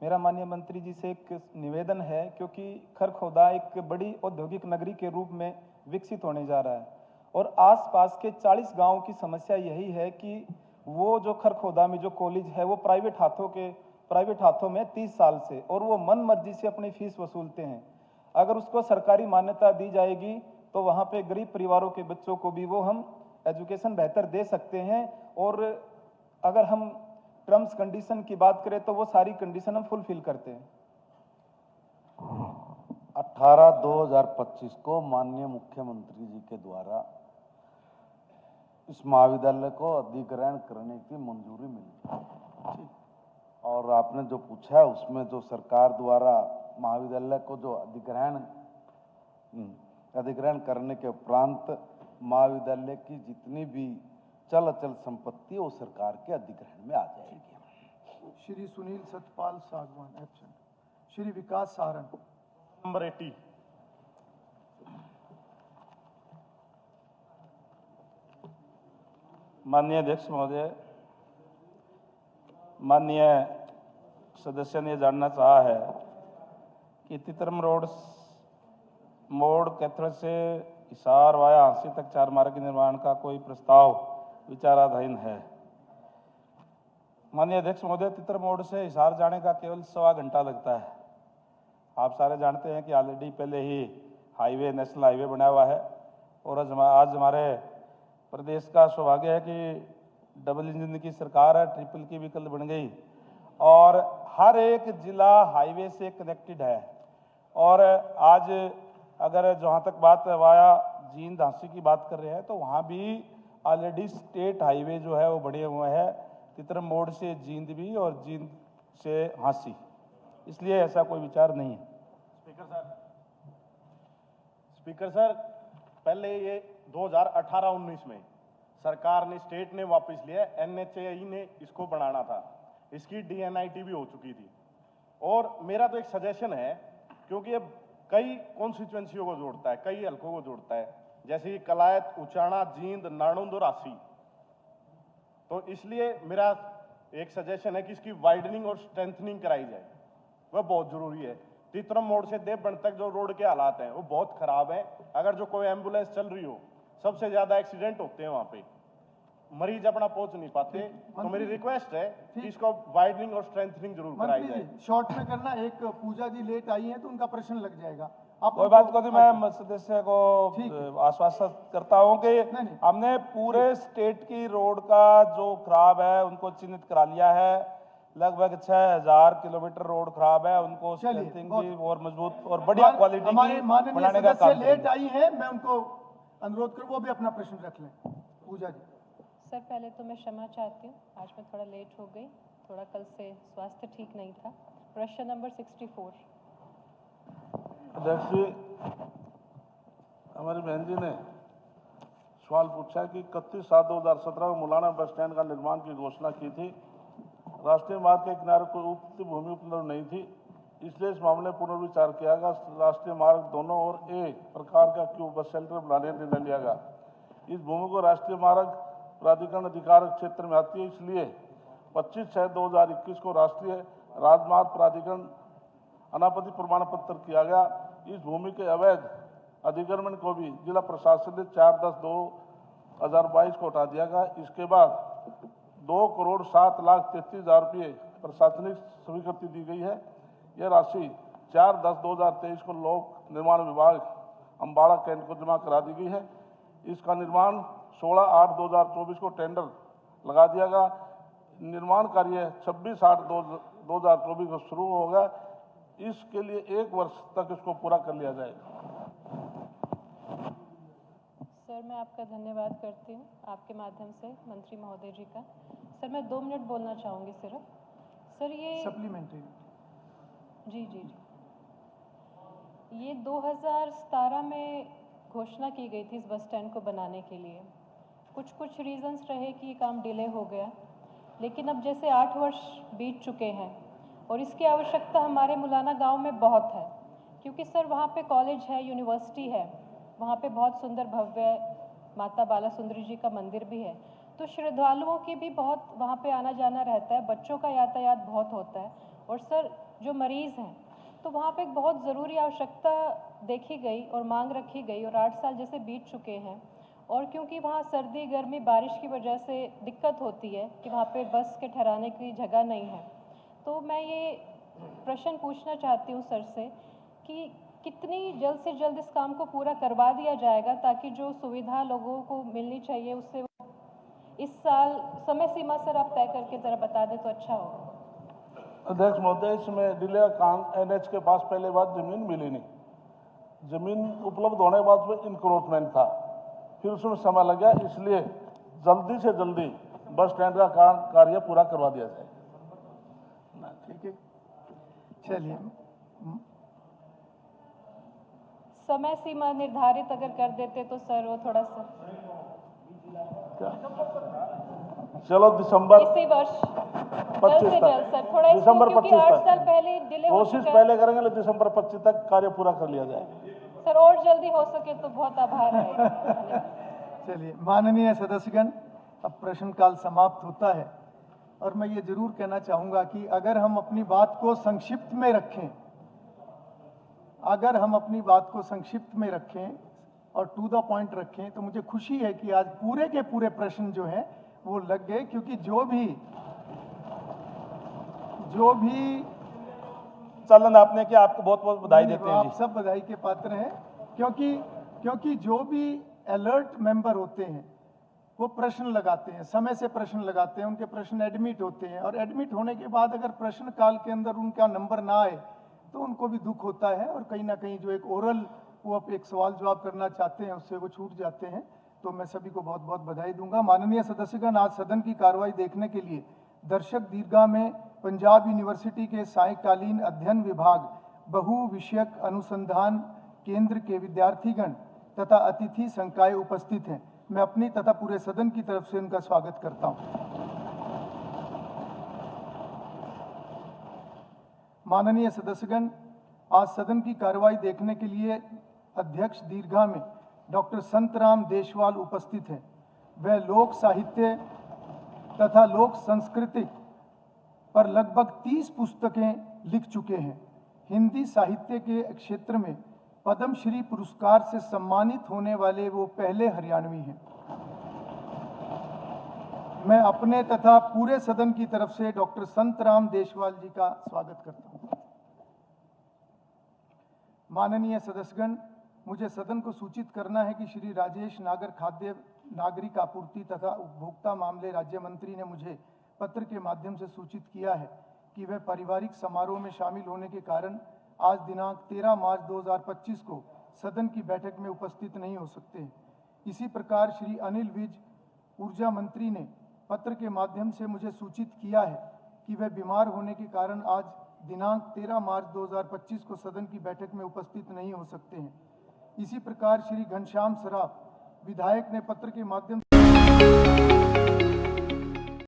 मेरा माननीय मंत्री जी से एक निवेदन है, क्योंकि खरखोदा एक बड़ी औद्योगिक नगरी के रूप में विकसित होने जा रहा है और आसपास के 40 गांवों की समस्या यही है कि वो जो खरखोदा में जो कॉलेज है वो प्राइवेट हाथों में 30 साल से, और वो मन मर्जी से अपनी फीस वसूलते हैं। अगर उसको सरकारी मान्यता दी जाएगी तो वहाँ पे गरीब परिवारों के बच्चों को भी वो हम एजुकेशन बेहतर दे सकते हैं। और अगर हम टर्म्स कंडीशन की बात करें तो वो सारी कंडीशन हम फुलफिल करते हैं। 18/2025 को माननीय मुख्यमंत्री जी के द्वारा इस महाविद्यालय को अधिग्रहण करने की मंजूरी मिली और आपने जो पूछा है उसमें जो सरकार द्वारा महाविद्यालय को जो अधिग्रहण करने के उपरांत महाविद्यालय की जितनी भी चल अचल संपत्ति वो सरकार के अधिग्रहण में आ जाएगी। श्री सुनील सतपाल सागवान एब्सेंट। श्री विकास सारण नंबर 80। माननीय अध्यक्ष महोदय, माननीय सदस्य ने जानना चाहा है कि तितरम रोड मोड़ कैथल से हिसार वाया हांसी तक 4 मार्ग के निर्माण का कोई प्रस्ताव विचाराधीन है। माननीय अध्यक्ष महोदय, तितर मोड़ से हिसार जाने का केवल 1.25 घंटा लगता है। आप सारे जानते हैं कि ऑलरेडी पहले ही हाईवे, नेशनल हाईवे बना हुआ है और आज हमारे प्रदेश का सौभाग्य है कि डबल इंजन की सरकार है, ट्रिपल की विकल्प बन गई और हर एक जिला हाईवे से कनेक्टेड है। और आज अगर जहाँ तक बात वाया जींद हांसी की बात कर रहे हैं तो वहाँ भी ऑलरेडी स्टेट हाईवे जो है वो बने हुए हैं, तितरम मोड़ से जींद भी और जींद से हांसी, इसलिए ऐसा कोई विचार नहीं है। स्पीकर सर, पहले ये 2018-19 में सरकार ने, स्टेट ने वापस लिया, NHAI ने इसको बनाना था, इसकी DNIT भी हो चुकी थी। और मेरा तो एक सजेशन है, क्योंकि ये कई कॉन्स्टिट्यूएंसियों को जोड़ता है, कई हलकों को जोड़ता है, जैसे कि कलायत, उचाना, जींद, नाणुंद और हांसी, तो इसलिए मेरा एक सजेशन है कि इसकी वाइडनिंग और स्ट्रेंथनिंग कराई जाए, वह बहुत जरूरी है। तितरम मोड़ से देवबंद तक जो रोड के हालात हैं वो बहुत खराब है। अगर जो कोई एम्बुलेंस चल रही हो, सबसे ज्यादा एक्सीडेंट होते हैं वहां पे, मरीज अपना पहुंच नहीं पाते। तो मेरी रिक्वेस्ट है कि इसको वाइडनिंग और स्ट्रेंथनिंग जरूर कराई जाए। शॉर्ट में करना, एक पूजा जी लेट आई हैं तो उनका प्रश्न लग जाएगा। कोई बात को मैं सदस्य को आश्वासन करता हूं कि हमने पूरे स्टेट की रोड का जो खराब है उनको चिन्हित करा लिया है। लगभग 6000 किलोमीटर रोड खराब है, उनको स्ट्रेंथिंग भी और मजबूत और बढ़िया क्वालिटी की बनाने का काम लेट आई है, मैं उनको अनुरोध करूं वो भी अपना प्रश्न रख लें। पूजा जी। सर, पहले तो मैं क्षमा चाहती हूँ, आज मैं थोड़ा लेट हो गई, थोड़ा कल से स्वास्थ्य ठीक नहीं था। प्रश्न नंबर 64। अध्यक्ष जी, हमारी बहन जी ने सवाल पूछा कि 31/7/2017 में मुलाना बस स्टैंड का निर्माण की घोषणा की थी। राष्ट्रीय मार्ग के किनारे कोई उपयुक्त भूमि उपलब्ध नहीं थी, इसलिए इस मामले में पुनर्विचार किया गया। राष्ट्रीय मार्ग दोनों ओर ए प्रकार का क्यू बस सेंटर बनाने का निर्णय लिया गया। इस भूमि को राष्ट्रीय मार्ग प्राधिकरण अधिकार क्षेत्र में आती है, इसलिए 25/6/2021 को राष्ट्रीय राजमार्ग प्राधिकरण अनापत्ति प्रमाण पत्र किया गया। इस भूमि के अवैध अधिग्रहण को भी जिला प्रशासन ने 4/10/2022 को हटा दिया गया। इसके बाद 2,07,33,000 रुपये प्रशासनिक स्वीकृति दी गई है। यह राशि 4/10/2023 को लोक निर्माण विभाग अम्बाड़ा कैंट को जमा करा दी गई है। इसका निर्माण 16/8/2024 को टेंडर लगा दिया गया। निर्माण कार्य 26/8/2024 को शुरू होगा। इसके लिए 1 वर्ष तक इसको पूरा कर लिया जाएगा। सर, मैं आपका धन्यवाद करती हूँ, आपके माध्यम से मंत्री महोदय जी का। सर, मैं 2 मिनट बोलना चाहूँगी सिर्फ। सर, ये सप्लीमेंट्री जी जी जी, ये 2017 में घोषणा की गई थी इस बस स्टैंड को बनाने के लिए। कुछ रीजंस रहे कि ये काम डिले हो गया, लेकिन अब जैसे 8 वर्ष बीत चुके हैं और इसकी आवश्यकता हमारे मुलाना गांव में बहुत है, क्योंकि सर वहाँ पे कॉलेज है, यूनिवर्सिटी है, वहाँ पे बहुत सुंदर भव्य माता बाला सुंदरी जी का मंदिर भी है, तो श्रद्धालुओं की भी बहुत वहाँ पे आना जाना रहता है, बच्चों का यातायात बहुत होता है। और सर, जो मरीज़ हैं तो वहाँ पे एक बहुत ज़रूरी आवश्यकता देखी गई और मांग रखी गई, और 8 साल जैसे बीत चुके हैं, और क्योंकि वहाँ सर्दी गर्मी बारिश की वजह से दिक्कत होती है कि वहाँ पे बस के ठहराने की जगह नहीं है, तो मैं ये प्रश्न पूछना चाहती हूँ सर से कि कितनी जल्द से जल्द इस काम को पूरा करवा दिया जाएगा, ताकि जो सुविधा लोगों को मिलनी चाहिए उससे इस साल समय सीमा सर आप तय करके ज़रा बता दें तो अच्छा होगा। अध्यक्ष महोदय, इसमें डिले का काम NH के पास पहले बात जमीन मिली नहीं, जमीन उपलब्ध होने के बाद में इंक्रोचमेंट था, फिर उसमें समय लग गया, इसलिए जल्दी से जल्दी बस स्टैंड का कार्य पूरा करवा दिया जाए। ठीक है, चलिए। समय सीमा निर्धारित अगर कर देते तो सर वो थोड़ा सा चलो दिसंबर इसी वर्ष 25 जल्द से जल्द तक, सर, थोड़ा इसको दिसंबर क्योंकि 25 8 तक साल पहले डिले हो कोशिश चुका है। पहले करेंगे, लेकिन दिसंबर 25 तक कार्य पूरा कर लिया जाए। सर और जल्दी हो सके तो बहुत आभार रहेगा। चलिए माननीय सदस्यगण, अब प्रश्नकाल समाप्त होता है और मैं ये जरूर कहना चाहूंगा कि अगर हम अपनी बात को संक्षिप्त में रखें, और टू द पॉइंट रखें, तो मुझे खुशी है कि आज पूरे के पूरे प्रश्न जो हैं वो लग गए, क्योंकि जो भी चलन आपने किया, आपको बहुत बहुत बधाई देते हैं आप जी। सब बधाई के पात्र हैं, क्योंकि जो भी अलर्ट मेंबर होते हैं वो प्रश्न लगाते हैं, समय से प्रश्न लगाते हैं, उनके प्रश्न एडमिट होते हैं, और एडमिट होने के बाद अगर प्रश्न काल के अंदर उनका नंबर ना आए तो उनको भी दुख होता है, और कहीं ना कहीं जो एक ओरल वो आप एक सवाल जवाब करना चाहते हैं उससे वो छूट जाते हैं। तो मैं सभी को बहुत बहुत बधाई दूंगा। माननीय सदस्यगण, आज सदन की कार्रवाई देखने के लिए दर्शक दीर्घा में पंजाब यूनिवर्सिटी के सायकालीन अध्ययन विभाग बहु विषयक अनुसंधान केंद्र के विद्यार्थीगण तथा अतिथि संकाय उपस्थित हैं। मैं अपनी तथा पूरे सदन की तरफ से उनका स्वागत करता हूं। माननीय सदस्यगण, आज सदन की कार्रवाई देखने के लिए अध्यक्ष दीर्घा में डॉक्टर संतराम देशवाल उपस्थित हैं। वह लोक साहित्य तथा लोक संस्कृति पर लगभग 30 पुस्तकें लिख चुके हैं। हिंदी साहित्य के क्षेत्र में पद्मश्री पुरस्कार से सम्मानित होने वाले वो पहले हरियाणवी हैं। मैं अपने तथा पूरे सदन की तरफ से डॉक्टर संतराम देशवाल जी का स्वागत करता हूं। माननीय सदस्यगण, मुझे सदन को सूचित करना है कि श्री राजेश नागर खाद्य नागरिक आपूर्ति तथा उपभोक्ता मामले राज्य मंत्री ने मुझे पत्र के माध्यम से सूचित किया है कि वह पारिवारिक समारोह में शामिल होने के कारण आज दिनांक 13 मार्च 2025 को सदन की बैठक में उपस्थित नहीं हो सकते हैं। इसी प्रकार श्री अनिल विज ऊर्जा मंत्री ने पत्र के माध्यम से मुझे सूचित किया है कि वह बीमार होने के कारण आज दिनांक 13 मार्च 2025 को सदन की बैठक में उपस्थित नहीं हो सकते हैं। इसी प्रकार श्री घनश्याम सराफ विधायक ने पत्र के माध्यम